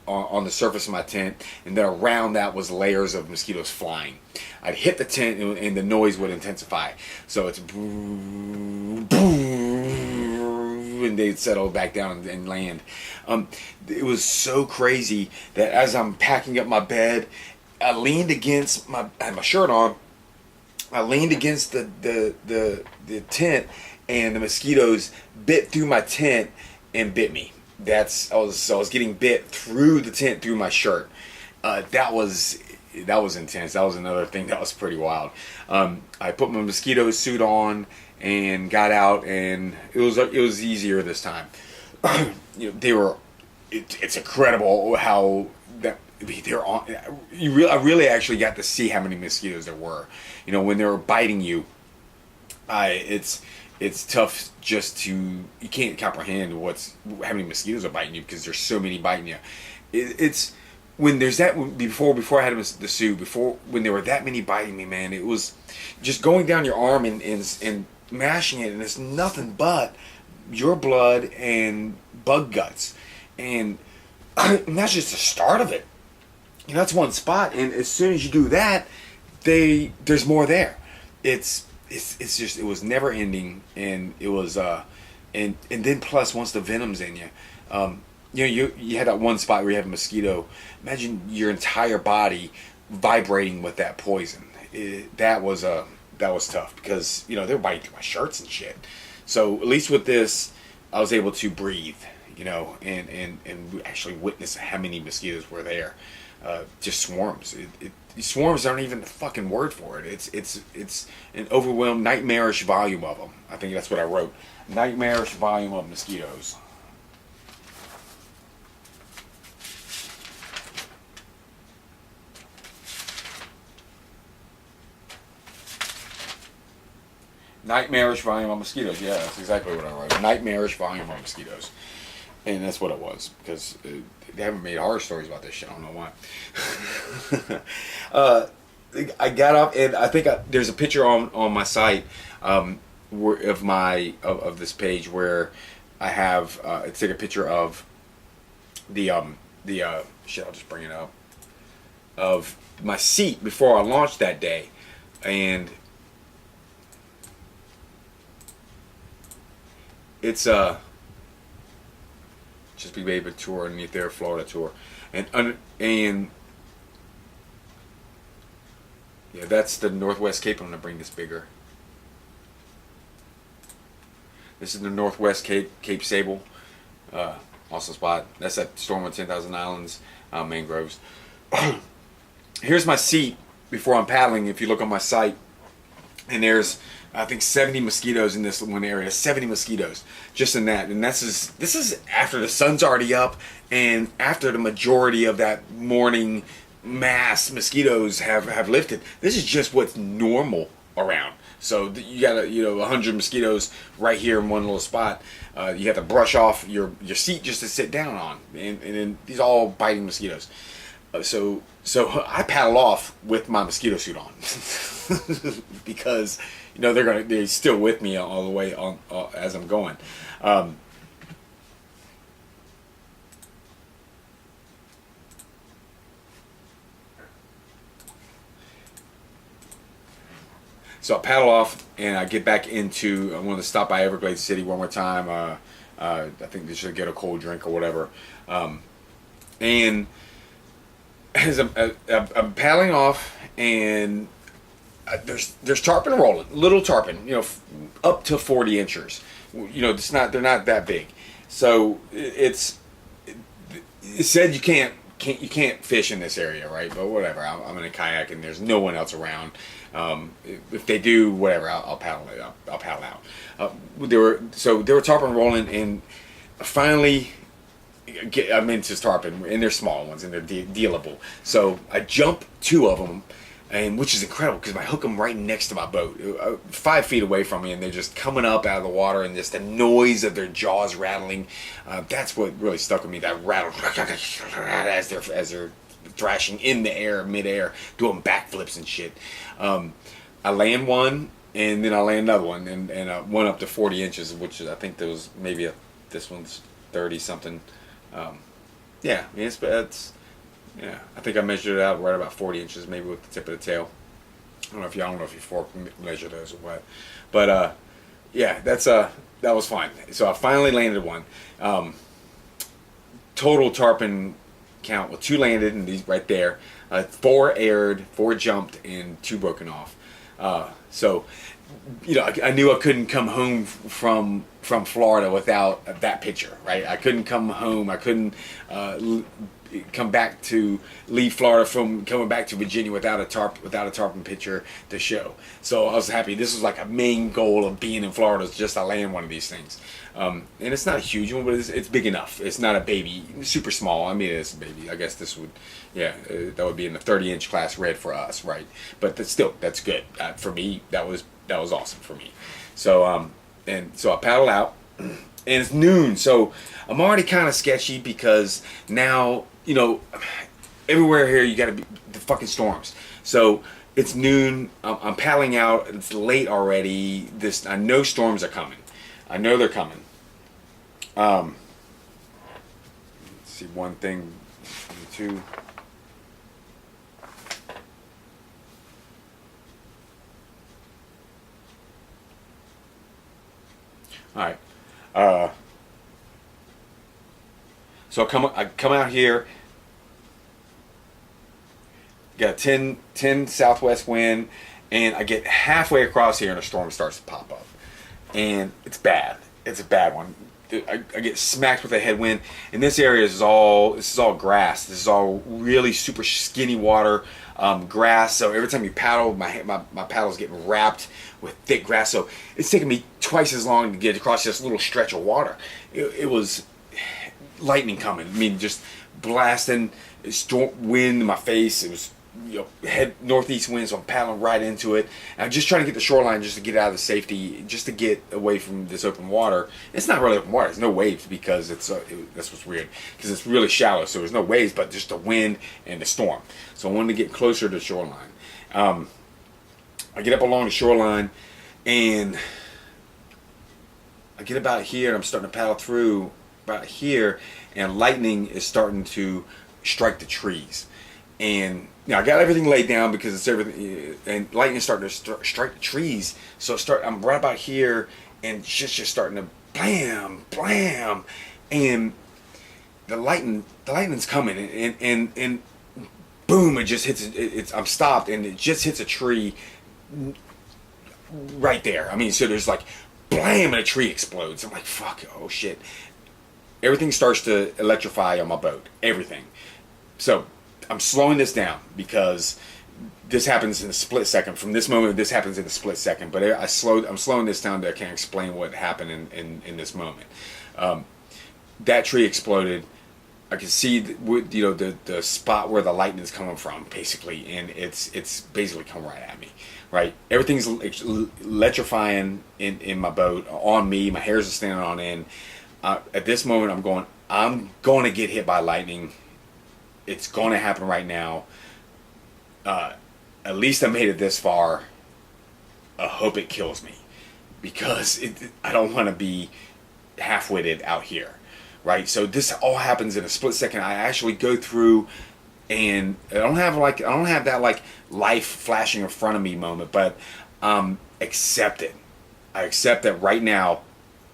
On the surface of my tent, and then around that was layers of mosquitoes flying. I'd hit the tent and the noise would intensify. So it's boom, boom, and they'd settle back down and land. It was so crazy that as I'm packing up my bed, I leaned against I had my shirt on. I leaned against the tent, and the mosquitoes bit through my tent and bit me. I was getting bit through the tent through my shirt. That was intense. That was another thing that was pretty wild. I put my mosquito suit on and got out, and it was easier this time. They were. It's incredible how that they're on. I really actually got to see how many mosquitoes there were. When they were biting you, it's tough just to, you can't comprehend how many mosquitoes are biting you, because there's so many biting you. It's when there's that, before I had the suit, when there were that many biting me, man, it was just going down your arm and mashing it, and it's nothing but your blood and bug guts, and that's just the start of it. That's one spot, and as soon as you do that, there's more there. It's just, it was never ending, and it was and then plus, once the venom's in you, you had that one spot where you have a mosquito. Imagine your entire body vibrating with that poison. That was tough, because they were biting through my shirts and shit. So at least with this, I was able to breathe, and actually witness how many mosquitoes were there. Just swarms. Swarms aren't even the fucking word for it. It's an overwhelming, nightmarish volume of them. I think that's what I wrote. Nightmarish volume of mosquitoes. Nightmarish volume of mosquitoes. Yeah, that's exactly what I wrote. Nightmarish volume of mosquitoes. And that's what it was, because they haven't made horror stories about this shit. I don't know why. I got up, and I think there's a picture on my site of this page where I have take a picture of the shit. I'll just bring it up, of my seat before I launched that day, and it's Chesapeake Bay tour underneath their Florida tour, and yeah, that's the Northwest Cape. I'm gonna bring this bigger. This is the Northwest Cape Sable, awesome spot. That's that storm of 10,000 islands, mangroves. Here's my seat before I'm paddling. If you look on my site, and there's, I think, 70 mosquitoes in this one area. 70 mosquitoes just in that, and this is after the sun's already up, and after the majority of that morning mass mosquitoes have lifted. This is just what's normal around. So you got 100 mosquitoes right here in one little spot. You have to brush off your seat just to sit down on, and then these are all biting mosquitoes. So I paddle off with my mosquito suit on because they're still with me all the way on as I'm going. So I paddle off, and I get back into. I want to stop by Everglades City one more time. I think they should get a cold drink or whatever. And as I'm paddling off, and there's tarpon rolling, little tarpon, up to 40 inches. They're not that big. So it said you can't fish in this area, right? But whatever. I'm in a kayak, and there's no one else around. If they do, whatever, I'll paddle it. I'll paddle out. There were tarpon rolling, and finally I'm into tarpon, and they're small ones, and they're dealable. So I jump 2 of them, and which is incredible because I hook them right next to my boat, 5 feet away from me, and they're just coming up out of the water, and just the noise of their jaws rattling. That's what really stuck with me. That rattle as they're thrashing in the air, midair, doing backflips and shit. I land one, and then I land another one, and one up to 40 inches, which I think there was maybe this one's 30 something. Yeah, yeah. I think I measured it out right about 40 inches, maybe with the tip of the tail. I don't know if you fork measure those or what, but yeah, that was fine. So I finally landed one. Total tarpon count. Well, 2 landed, and these right there. 4 aired, 4 jumped, and 2 broken off. So, you know, I knew I couldn't come home from Florida without that picture, right? I couldn't come home. I couldn't leave Florida from coming back to Virginia without a tarpon picture to show. So I was happy. This was like a main goal of being in Florida, is just to land one of these things. And it's not a huge one, but it's big enough. It's not a baby, super small. I mean, it's a baby. I guess this would, yeah, that would be in the 30-inch class red for us, right? But still, that's good. For me, that was awesome for me. So so I paddled out, and it's noon. So I'm already kind of sketchy because now, you know, everywhere here you got to be the fucking storms. So it's noon. I'm paddling out. It's late already. I know storms are coming. I know they're coming. Let's see, 1 thing, 2. All right. So I come out here. Got a 10 southwest wind, and I get halfway across here, and a storm starts to pop up, and it's bad. It's a bad one. I get smacked with a headwind, and this area is all grass. This is all really super skinny water, grass. So every time you paddle, my paddle's getting wrapped with thick grass. So it's taking me twice as long to get across this little stretch of water. It was lightning coming. I mean, just blasting, storm wind in my face. It was, you know, head northeast wind, so I'm paddling right into it. And I'm just trying to get the shoreline, just to get out of the safety, just to get away from this open water. It's not really open water. There's no waves because that's what's weird, because it's really shallow, so there's no waves, but just the wind and the storm. So I wanted to get closer to the shoreline. I get up along the shoreline, and I get about here, and I'm starting to paddle through about here, and lightning is starting to strike the trees. And you know, I got everything laid down because it's everything, and lightning is starting to strike the trees. So I'm right about here, and shit's just starting to blam, blam, and the lightning's coming, and boom, it just hits. I'm stopped, and it just hits a tree right there. I mean, so there's like blam, and a tree explodes. I'm like, fuck, oh shit. Everything starts to electrify on my boat. Everything. So I'm slowing this down because this happens in a split second. From this moment, this happens in a split second. But I'm slowing this down. I can't explain what happened in this moment. That tree exploded. I can see the spot where the lightning's coming from, basically, and it's basically coming right at me. Right, everything's electrifying in my boat, on me. My hairs are standing on end. At this moment, I'm going to get hit by lightning. It's going to happen right now. At least I made it this far. I hope it kills me, because I don't want to be half-witted out here, right? So this all happens in a split second. I actually go through, and I don't have that like life flashing in front of me moment, but accept it. I accept that right now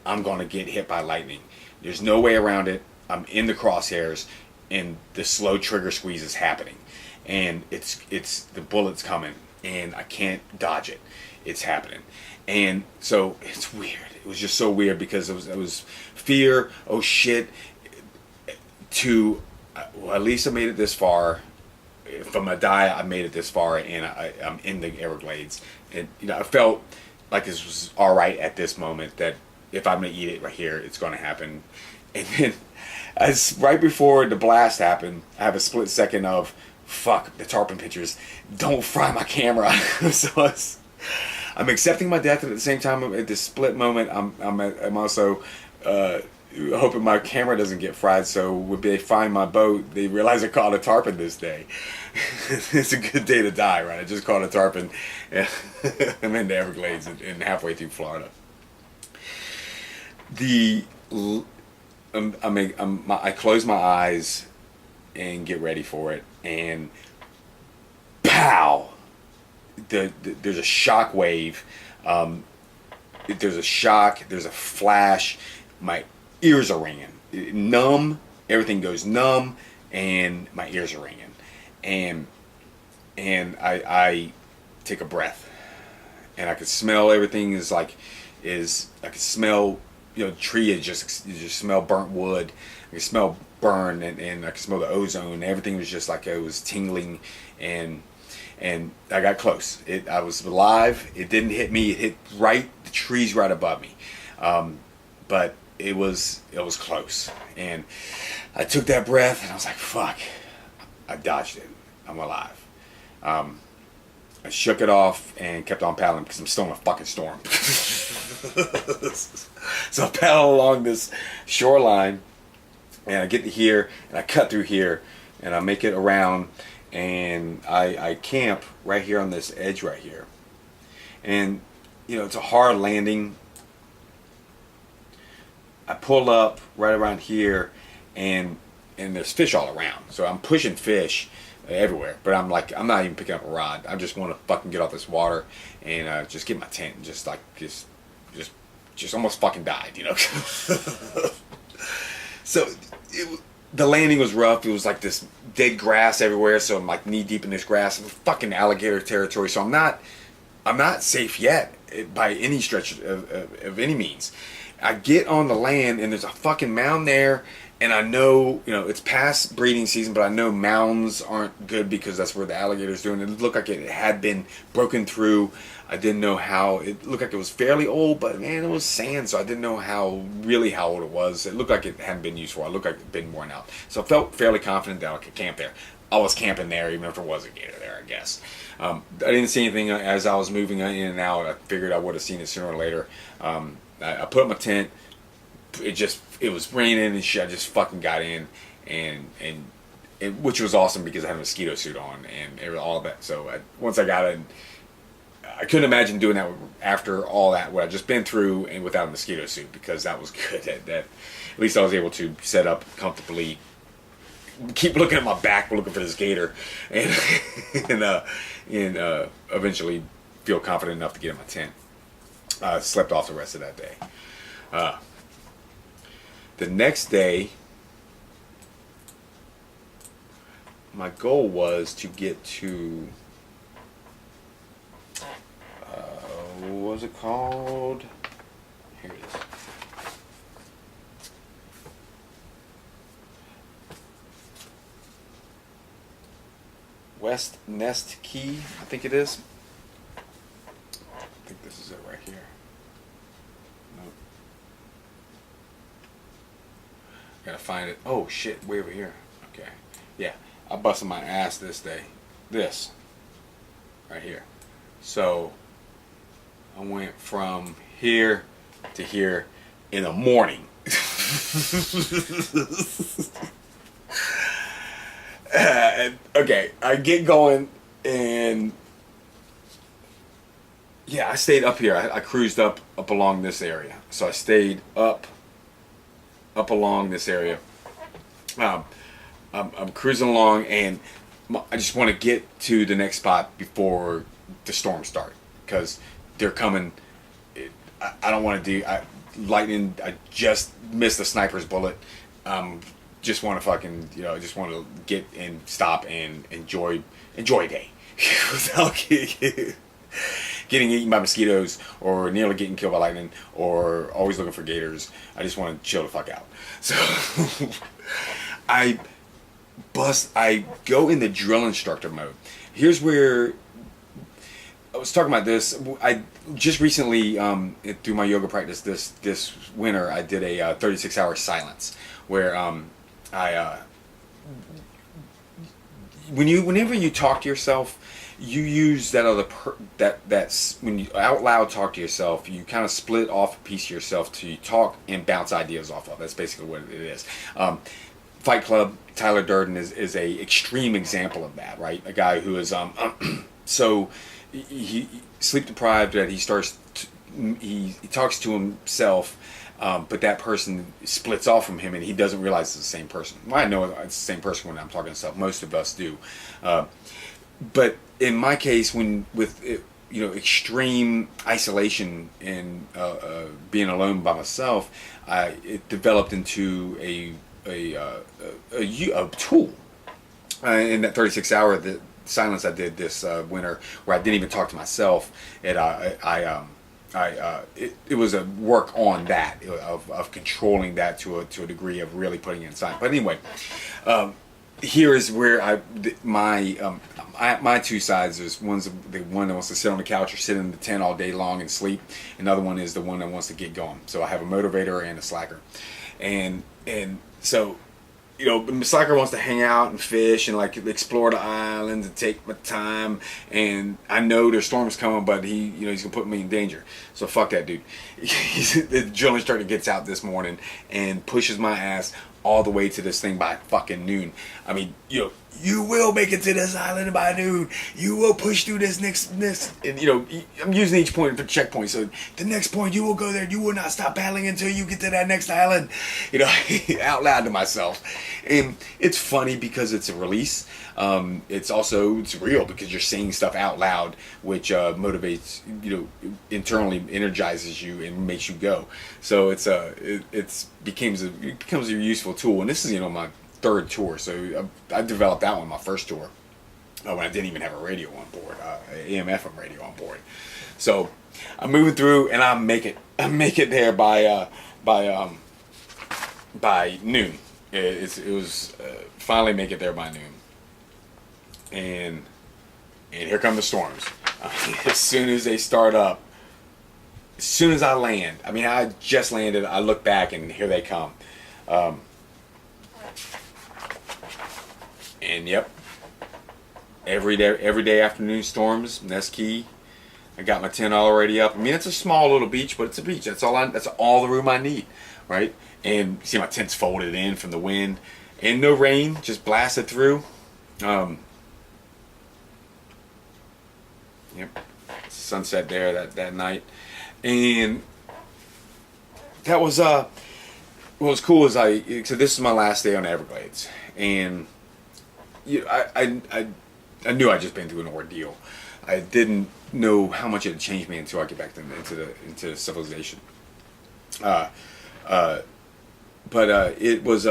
I'm going to get hit by lightning. There's no way around it. I'm in the crosshairs, and the slow trigger squeeze is happening, and it's the bullet's coming, and I can't dodge it. It's happening, and so it's weird. It was just so weird because it was fear. Oh shit! To well, at least I made it this far. If I'm gonna die, I made it this far, and I'm in the Everglades, and I felt like this was all right at this moment. That if I'm gonna eat it right here, it's gonna happen. And then, as right before the blast happened, I have a split second of, fuck, the tarpon pictures, don't fry my camera. So I'm accepting my death, and at the same time, at this split moment, I'm also hoping my camera doesn't get fried. So when they find my boat, they realize I caught a tarpon this day. It's a good day to die, right? I just caught a tarpon. I'm in the Everglades and halfway through Florida. I close my eyes and get ready for it, and pow! There's a shock wave. There's a shock. There's a flash. My ears are ringing. Numb. Everything goes numb. and my ears are ringing, and I take a breath, and I could smell everything I could smell, the tree is you just smell burnt wood. I could smell burn, and I could smell the ozone. Everything was just like it was tingling, and I got close. I was alive. It didn't hit me. It hit the trees right above me, but it was close. And I took that breath, and I was like, "Fuck!" I dodged it. I'm alive. I shook it off and kept on paddling because I'm still in a fucking storm. So I paddle along this shoreline, and I get to here, and I cut through here, and I make it around, and I camp right here on this edge right here. And, it's a hard landing. I pull up right around here, and there's fish all around. So I'm pushing fish everywhere, but I'm not even picking up a rod. I just want to fucking get off this water and just get my tent and just almost fucking died, So the landing was rough. It was like this dead grass everywhere, so I'm like knee deep in this grass. It's fucking alligator territory, so I'm not safe yet by any stretch of any means. I get on the land, and there's a fucking mound there. And I know, it's past breeding season, but I know mounds aren't good because that's where the alligators do. And it looked like it had been broken through. I didn't know how. It looked like it was fairly old, but man, it was sand, so I didn't know how old it was. It looked like it hadn't been used for. It looked like it had been worn out. So I felt fairly confident that I could camp there. I was camping there, even if there was a gator there, I guess. I didn't see anything as I was moving in and out. I figured I would have seen it sooner or later. I put up my tent. It was raining and shit. I just fucking got in, and which was awesome because I had a mosquito suit on and all of that. So once I got in, I couldn't imagine doing that after all that what I just been through and without a mosquito suit, because that was good. At least I was able to set up comfortably, keep looking at my back, looking for this gator, and eventually feel confident enough to get in my tent. Slept off the rest of that day. The next day, my goal was to get to, what was it called? Here it is. West Nest Key, I think it is. I think this is it right here. Nope. Gotta find it. Oh shit, way over here. Okay. Yeah, I busted my ass this day. This. Right here. So, I went from here to here in the morning. Okay, I get going, and yeah, I stayed up here. I cruised up along this area. So I stayed up along this area. I'm cruising along, and I just want to get to the next spot before the storm starts, because they're coming. I don't want to do lightning. I just missed a sniper's bullet. Just want to fucking, just want to get and stop and enjoy a day without getting eaten by mosquitoes or nearly getting killed by lightning or always looking for gators. I just want to chill the fuck out. So I go in the drill instructor mode. Here's where I was talking about this. I just recently, through my yoga practice this winter, I did a 36-hour silence where whenever you talk to yourself, you use that's when you out loud talk to yourself, you kind of split off a piece of yourself to talk and bounce ideas off of. That's basically what it is. Fight Club, Tyler Durden is a extreme example of that, right? A guy who is so he sleep deprived, that he talks to himself. But that person splits off from him, and he doesn't realize it's the same person. Well, I know it's the same person when I'm talking to myself. Most of us do. But in my case, with extreme isolation and being alone by myself, it developed into a a tool in that 36 hour the silence I did this winter, where I didn't even talk to myself. It was a work on that of controlling that to a degree of really putting it inside. But anyway, here is where my two sides is one's the one that wants to sit on the couch or sit in the tent all day long and sleep. Another one is the one that wants to get going. So I have a motivator and a slacker, and so, you know, the slacker wants to hang out and fish and like explore the islands and take my time. And I know there's storms coming, but he's gonna put me in danger. So fuck that dude. The drill instructor gets out this morning and pushes my ass all the way to this thing by fucking noon. I mean, you will make it to this island by noon. You will push through this next, and I'm using each point for checkpoint. So the next point, you will go there. You will not stop paddling until you get to that next island. Out loud to myself, and it's funny because it's a release. It's real because you're saying stuff out loud, which motivates, internally energizes you and makes you go. So it becomes a useful tool. And this is my third tour. So I developed that one my first tour when I didn't even have a radio on board, AM/FM radio on board. So I'm moving through and I make it there by noon. It was finally make it there by noon. And here come the storms. As soon as they start up, as soon as I land, I just landed, I look back and here they come. And yep, every day afternoon storms. And that's key. I got my tent already up. It's a small little beach, but it's a beach. That's all the room I need, right? And see, my tent's folded in from the wind, and no rain, just blasted through. Yep, sunset there that night, and that was what was cool is so this is my last day on the Everglades, and I knew I'd just been through an ordeal. I didn't know how much it had changed me until I get back into civilization. But it was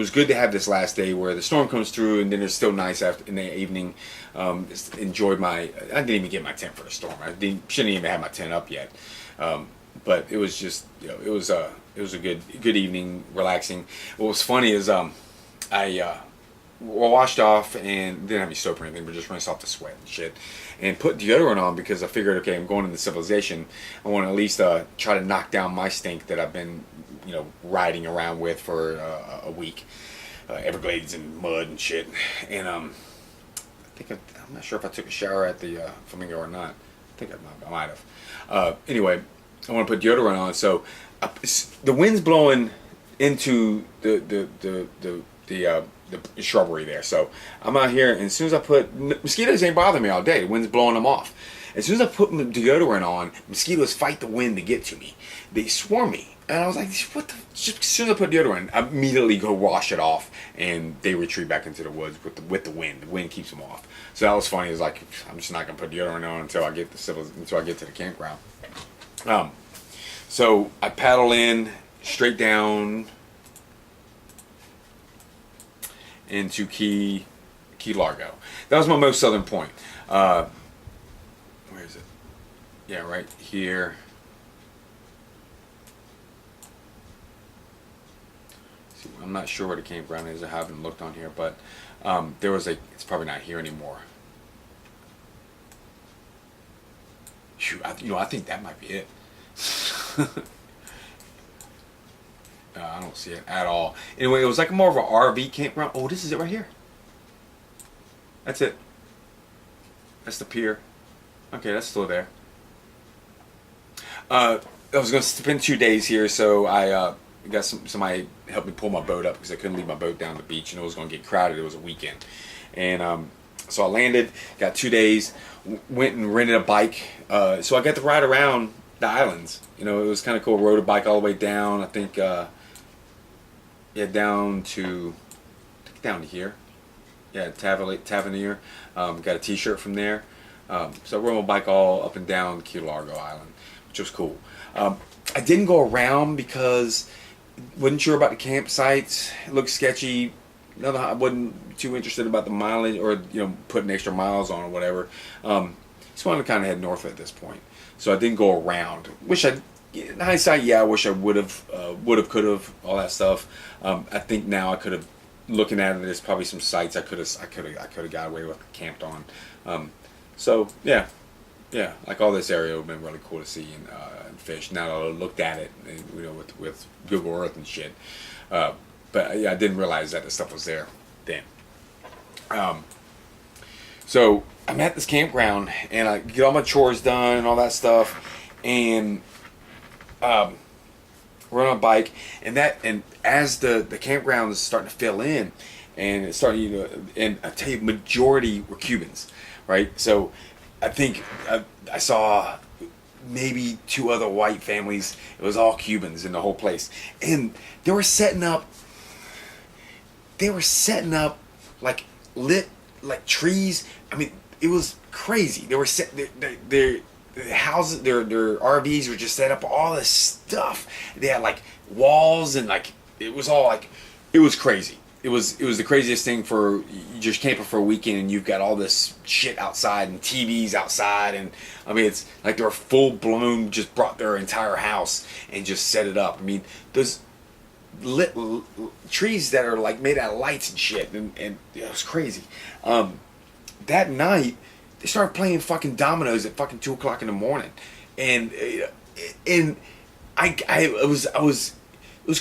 good to have this last day where the storm comes through and then it's still nice after in the evening. Just enjoyed I didn't even get my tent for the storm. Shouldn't even have my tent up yet. But it was just it was a good evening, relaxing. What was funny is I washed off and didn't have any soap or anything, but just rinsed off the sweat and shit, and put deodorant on because I figured, okay, I'm going into civilization. I want to at least try to knock down my stink that I've been, riding around with for a week, Everglades and mud and shit. And I'm not sure if I took a shower at the Flamingo or not. I think I might have. Anyway, I want to put deodorant on, so the wind's blowing into the shrubbery there. So I'm out here, and as soon as I put mosquitoes ain't bothering me all day. The wind's blowing them off. As soon as I put my deodorant on, mosquitoes fight the wind to get to me. They swarm me, and I was like, "What the?" Just as soon as I put deodorant, I immediately go wash it off, and they retreat back into the woods with the wind. The wind keeps them off. So that was funny. It was like, I'm just not gonna put deodorant on until I get to the campground. So I paddle in straight down into Key Largo. That was my most southern point. Where is it? Yeah, right here. See, I'm not sure where the campground is. I haven't looked on here, but there was it's probably not here anymore. Shoot, I think that might be it. I don't see it at all. Anyway, it was like more of an RV campground. Oh, this is it right here. That's it. That's the pier. Okay, that's still there. I was going to spend 2 days here, so I got somebody helped me pull my boat up because I couldn't leave my boat down the beach, and it was going to get crowded. It was a weekend. And so I landed, got 2 days, went and rented a bike. So I got to ride around the islands. It was kind of cool. Rode a bike all the way down. I think, down to here. Yeah, Tavernier. Got a T-shirt from there. So I rode my bike all up and down Key Largo Island, which was cool. I didn't go around because Wasn't sure about the campsites. It looked sketchy. Another, I wasn't too interested about the mileage or putting extra miles on or whatever. Just wanted to kind of head north at this point, so I didn't go around. In hindsight, yeah, I wish I would have, could have, all that stuff. I think now I could have. Looking at it, there's probably some sites I could have got away with, camped on. So yeah, like all this area would have been really cool to see and fish. Now that I looked at it, with Google Earth and shit. But yeah, I didn't realize that the stuff was there. Damn. So I'm at this campground and I get all my chores done and all that stuff, and we're on a bike, and as the campground is starting to fill in, and it's starting, and I tell you, majority were Cubans, right? So I think I saw maybe 2 other white families. It was all Cubans in the whole place, and they were setting up like lit like trees. I mean, it was crazy. They were their houses, their RVs were just set up, all this stuff. They had like walls, and like it was all like, it was crazy. It was the craziest thing for you just camping for a weekend, and you've got all this shit outside and TVs outside, and I mean it's like they were full blown, just brought their entire house and just set it up. I mean those lit trees that are like made out of lights and shit, and it was crazy. That night they started playing fucking dominoes at fucking 2 o'clock in the morning, and it was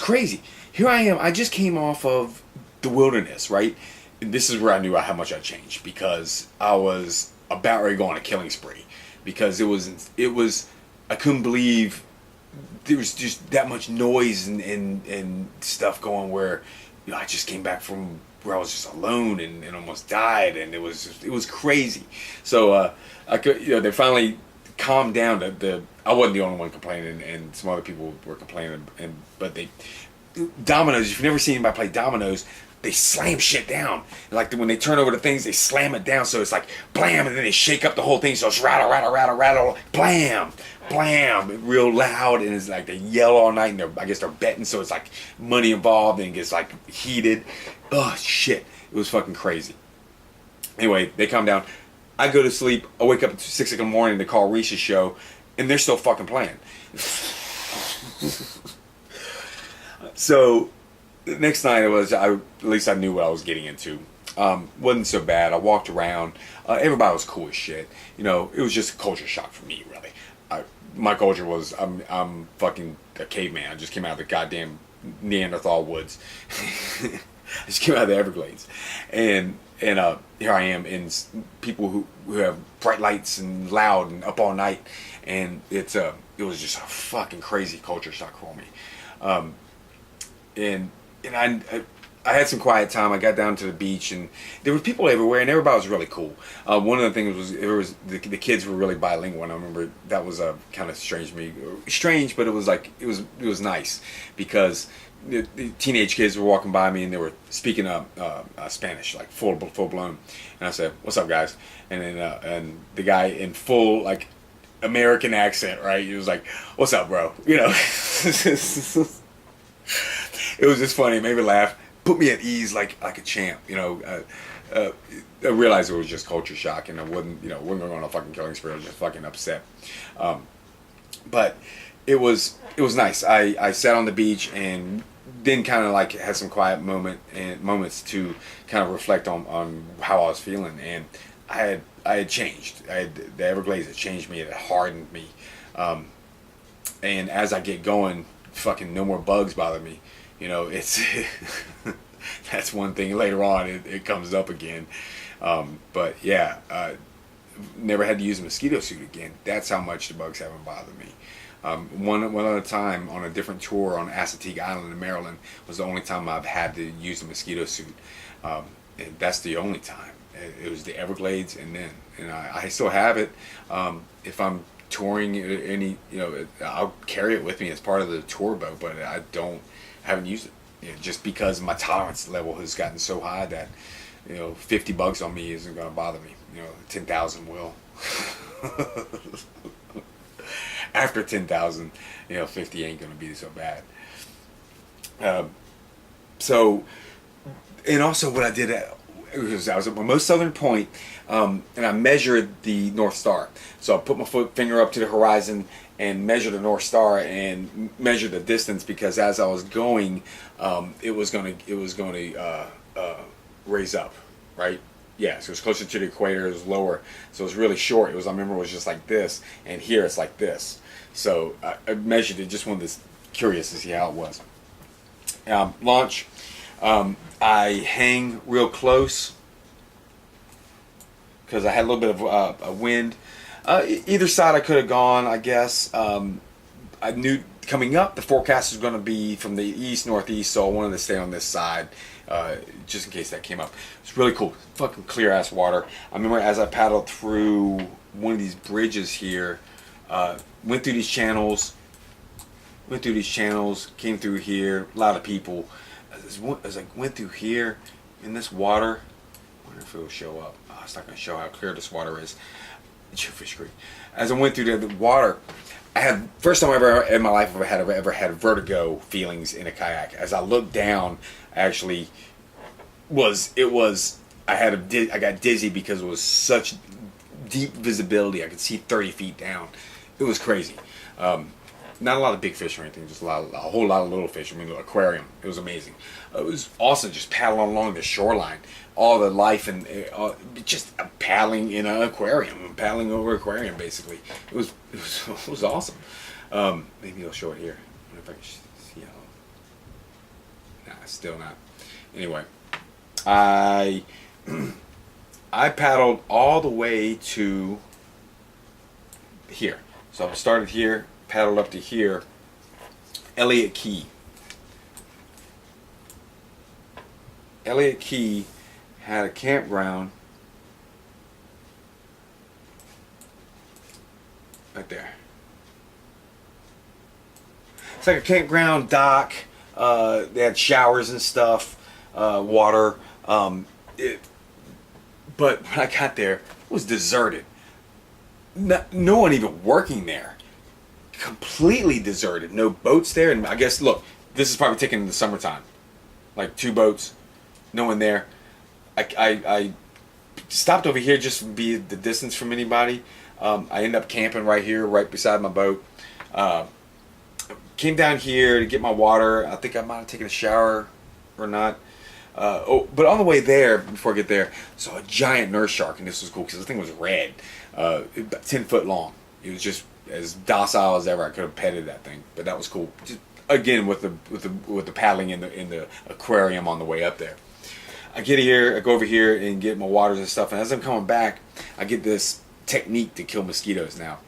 crazy. Here I am. I just came off of the wilderness, right? And this is where I knew how much I changed, because I was about ready to go on a killing spree, because it was I couldn't believe there was just that much noise and stuff going, where I just came back from where I was just alone and almost died, and it was crazy. So I could, they finally calmed down. I wasn't the only one complaining, and some other people were complaining, but dominoes. If you've never seen anybody play dominoes, they slam shit down. Like when they turn over the things, they slam it down, so it's like blam, and then they shake up the whole thing, so it's rattle, rattle, rattle, rattle, blam, blam, real loud, and it's like they yell all night, and I guess they're betting, so it's like money involved, and it gets like heated. Oh shit, it was fucking crazy. Anyway, they calm down. I go to sleep. I wake up at 6 in the morning to call Reese's show, and they're still fucking playing. So the next night at least I knew what I was getting into. Wasn't so bad. I walked around. Everybody was cool as shit. It was just a culture shock for me, really. My culture was, I'm fucking a caveman. I just came out of the goddamn Neanderthal woods. I just came out of the Everglades, and here I am in people who have bright lights and loud and up all night, and it was just a fucking crazy culture shock for me. And I had some quiet time. I got down to the beach, and there were people everywhere, and everybody was really cool. One of the things was the kids were really bilingual, and I remember that was kind of strange to me. Strange, but it was nice, because the teenage kids were walking by me, and they were speaking Spanish, like full blown. And I said, "What's up, guys?" And then and the guy in full like American accent, right? He was like, "What's up, bro?" It was just funny. It made me laugh. Put me at ease like a champ. I realized it was just culture shock, and I wasn't going on a fucking killing spree. I was just fucking upset. But it was nice. I sat on the beach and then kind of like had some quiet moments to kind of reflect on how I was feeling, and I had changed. The Everglades had changed me. It had hardened me. And as I get going, fucking no more bugs bother me. It's that's one thing. Later on, it comes up again. But yeah, never had to use a mosquito suit again. That's how much the bugs haven't bothered me. One other time on a different tour on Assateague Island in Maryland was the only time I've had to use a mosquito suit. And that's the only time. It was the Everglades, and I still have it. If I'm touring I'll carry it with me as part of the tour boat, but haven't used it, just because my tolerance level has gotten so high that 50 bugs on me isn't going to bother me. 10,000 will. After 10,000, 50 ain't going to be so bad. Um, so, and also what I did, I was at my most southern point, and I measured the North Star. So I put my finger up to the horizon and measured the North Star and measured the distance, because as I was going, it was going to raise up, right? Yeah, so it was closer to the equator, it was lower, so it was really short. I remember it was just like this, and here it's like this. So I measured it, just wanted to curious to see how it was. Launch. I hang real close because I had a little bit of a wind. Either side I could have gone, I guess. I knew coming up the forecast was going to be from the east northeast, so I wanted to stay on this side just in case that came up. It's really cool, fucking clear ass water. I remember as I paddled through one of these bridges here, went through these channels, came through here, a lot of people. As I went through here in this water, I wonder if it will show up. Oh, it's not going to show how clear this water is. Fish Creek. As I went through the water, I had first time ever in my life I've ever had vertigo feelings in a kayak. As I looked down, I got dizzy because it was such deep visibility. I could see 30 feet down. It was crazy. Not a lot of big fish or anything, just a whole lot of little fish. I mean, aquarium. It was amazing. It was awesome just paddling along the shoreline. All the life and just paddling in an aquarium, paddling over aquarium basically. It was awesome. Maybe I'll show it here. I wonder if I can see how. Nah, still not. Anyway, I paddled all the way to here. So I started here, paddled up to here, Elliott Key. Elliott Key had a campground right there. It's like a campground dock. They had showers and stuff, water. But when I got there, it was deserted. No one even working there. Completely deserted. No boats there. And I guess, look, this is probably taken in the summertime. Like 2 boats, no one there. I stopped over here just to be the distance from anybody. I ended up camping right here, right beside my boat. Came down here to get my water. I think I might have taken a shower or not. But on the way there, before I get there, saw a giant nurse shark, and this was cool because the thing was red, about 10 foot long. It was just as docile as ever. I could have petted that thing, but that was cool. Just, again, with the paddling in the aquarium on the way up there. I get here, I go over here and get my waters and stuff, and as I'm coming back, I get this technique to kill mosquitoes now.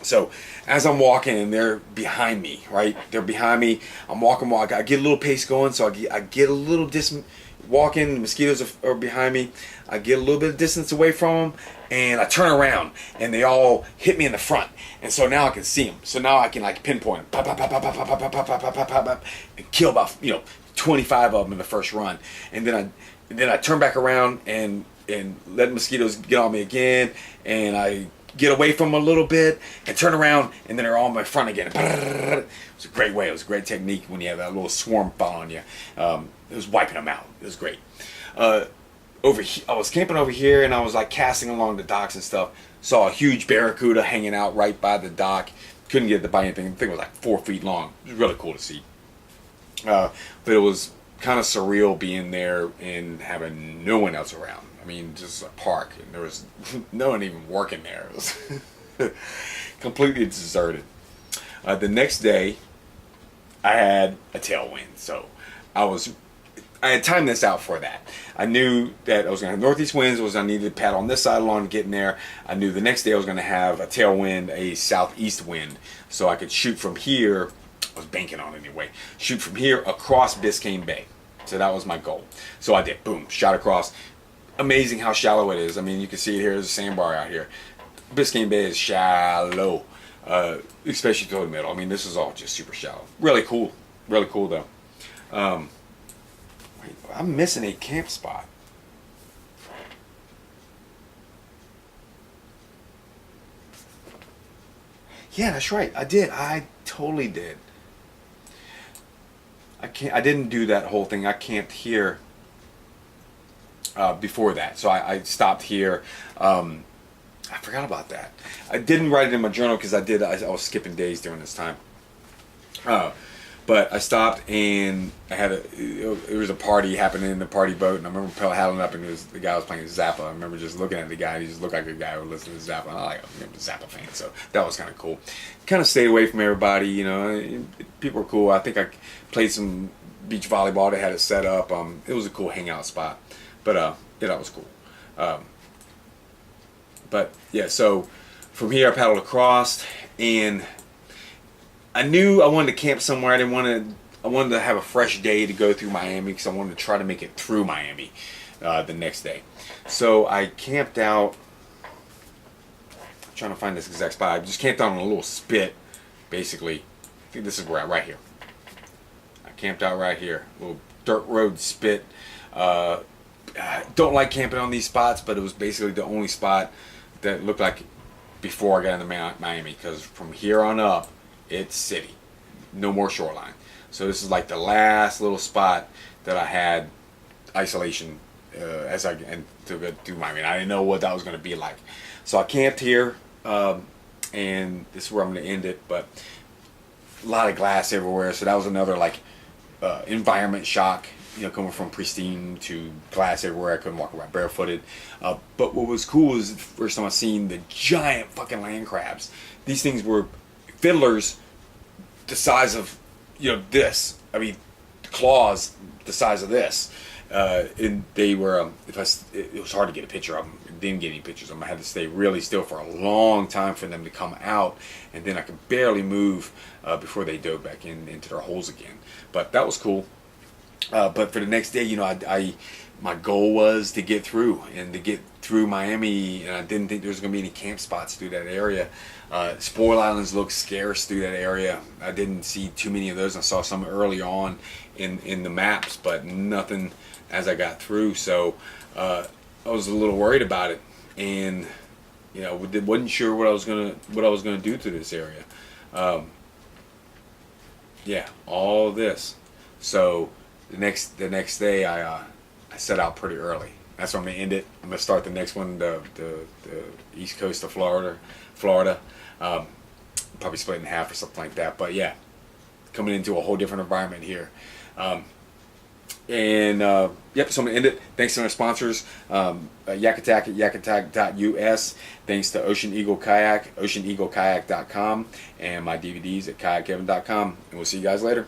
So as I'm walking and they're behind me, right? They're behind me. I'm walking. I get a little pace going, so I get a little distance walking. The mosquitoes are behind me. I get a little bit of distance away from them, and I turn around, and they all hit me in the front. And so now I can see them. So now I can like pinpoint them, and kill about 25 of them in the first run. And then I turn back around and let mosquitoes get on me again, and I get away from them a little bit and turn around, and then they're all in my front again. It was a great way. It was a great technique when you have that little swarm following you. It was wiping them out. It was great. I was camping over here, and I was like casting along the docks and stuff. Saw a huge barracuda hanging out right by the dock. Couldn't get it to bite anything. The thing was like 4 feet long. It was really cool to see. But it was kind of surreal being there and having no one else around. I mean, just a park, and there was no one even working there. It was completely deserted. The next day, I had a tailwind, so I had timed this out for that. I knew that I was going to have northeast winds. I needed to paddle on this side along to get in there. I knew the next day I was going to have a tailwind, a southeast wind, so I could shoot from here. I was banking on it anyway. Shoot from here across Biscayne Bay. So that was my goal. So I did. Boom, shot across. Amazing how shallow it is. I mean, you can see it here. There's a sandbar out here. Biscayne Bay is shallow, especially toward the middle. I mean, this is all just super shallow. Really cool. Really cool, though. Wait, I'm missing a camp spot. Yeah, that's right. I did. I totally did. I didn't do that whole thing. I camped here before that, so I stopped here. I forgot about that. I didn't write it in my journal because I was skipping days during this time. But I stopped and I had it was a party happening in the party boat, and I remember paddling up, and the guy was playing Zappa. I remember just looking at the guy, and he just looked like a guy who listened to Zappa. I'm a Zappa fan, so that was kind of cool. Kind of stayed away from everybody, you know. People were cool. I think I played some beach volleyball. They had it set up. It was a cool hangout spot, but yeah, that was cool. But yeah, so from here I paddled across, and I knew I wanted to camp somewhere. I wanted to have a fresh day to go through Miami because I wanted to try to make it through Miami the next day. So I camped out. I'm trying to find this exact spot. I just camped out on a little spit, basically. I think this is right here. I camped out right here, a little dirt road spit. I don't like camping on these spots, but it was basically the only spot that looked like before I got into Miami, because from here on up, it's city, no more shoreline. So this is like the last little spot that I had isolation as I to go through Miami. I didn't know what that was going to be like, so I camped here, and this is where I'm going to end it. But a lot of glass everywhere, so that was another like environment shock. You know, coming from pristine to glass everywhere. I couldn't walk around barefooted. But what was cool is the first time I seen the giant fucking land crabs. These things were fiddlers the size of, you know, this. I mean, the claws the size of this. And they were, it was hard to get a picture of them. I didn't get any pictures of them. I had to stay really still for a long time for them to come out. And then I could barely move before they dove back into their holes again. But that was cool. But for the next day, you know, my goal was to get through Miami, and I didn't think there was going to be any camp spots through that area. Spoil Islands looked scarce through that area. I didn't see too many of those. I saw some early on in the maps, but nothing as I got through. So I was a little worried about it, and you know, wasn't sure what I was gonna do to this area. Yeah, all this. So the next day I set out pretty early. That's where I'm gonna end it. I'm gonna start the next one, the east coast of Florida. Probably split in half or something like that. But yeah, coming into a whole different environment here. Yep, so I'm gonna end it. Thanks to our sponsors, Yak Attack at yakattack.us. Thanks to Ocean Eagle Kayak, oceaneaglekayak.com, and my DVDs at kayakkevin.com. And we'll see you guys later.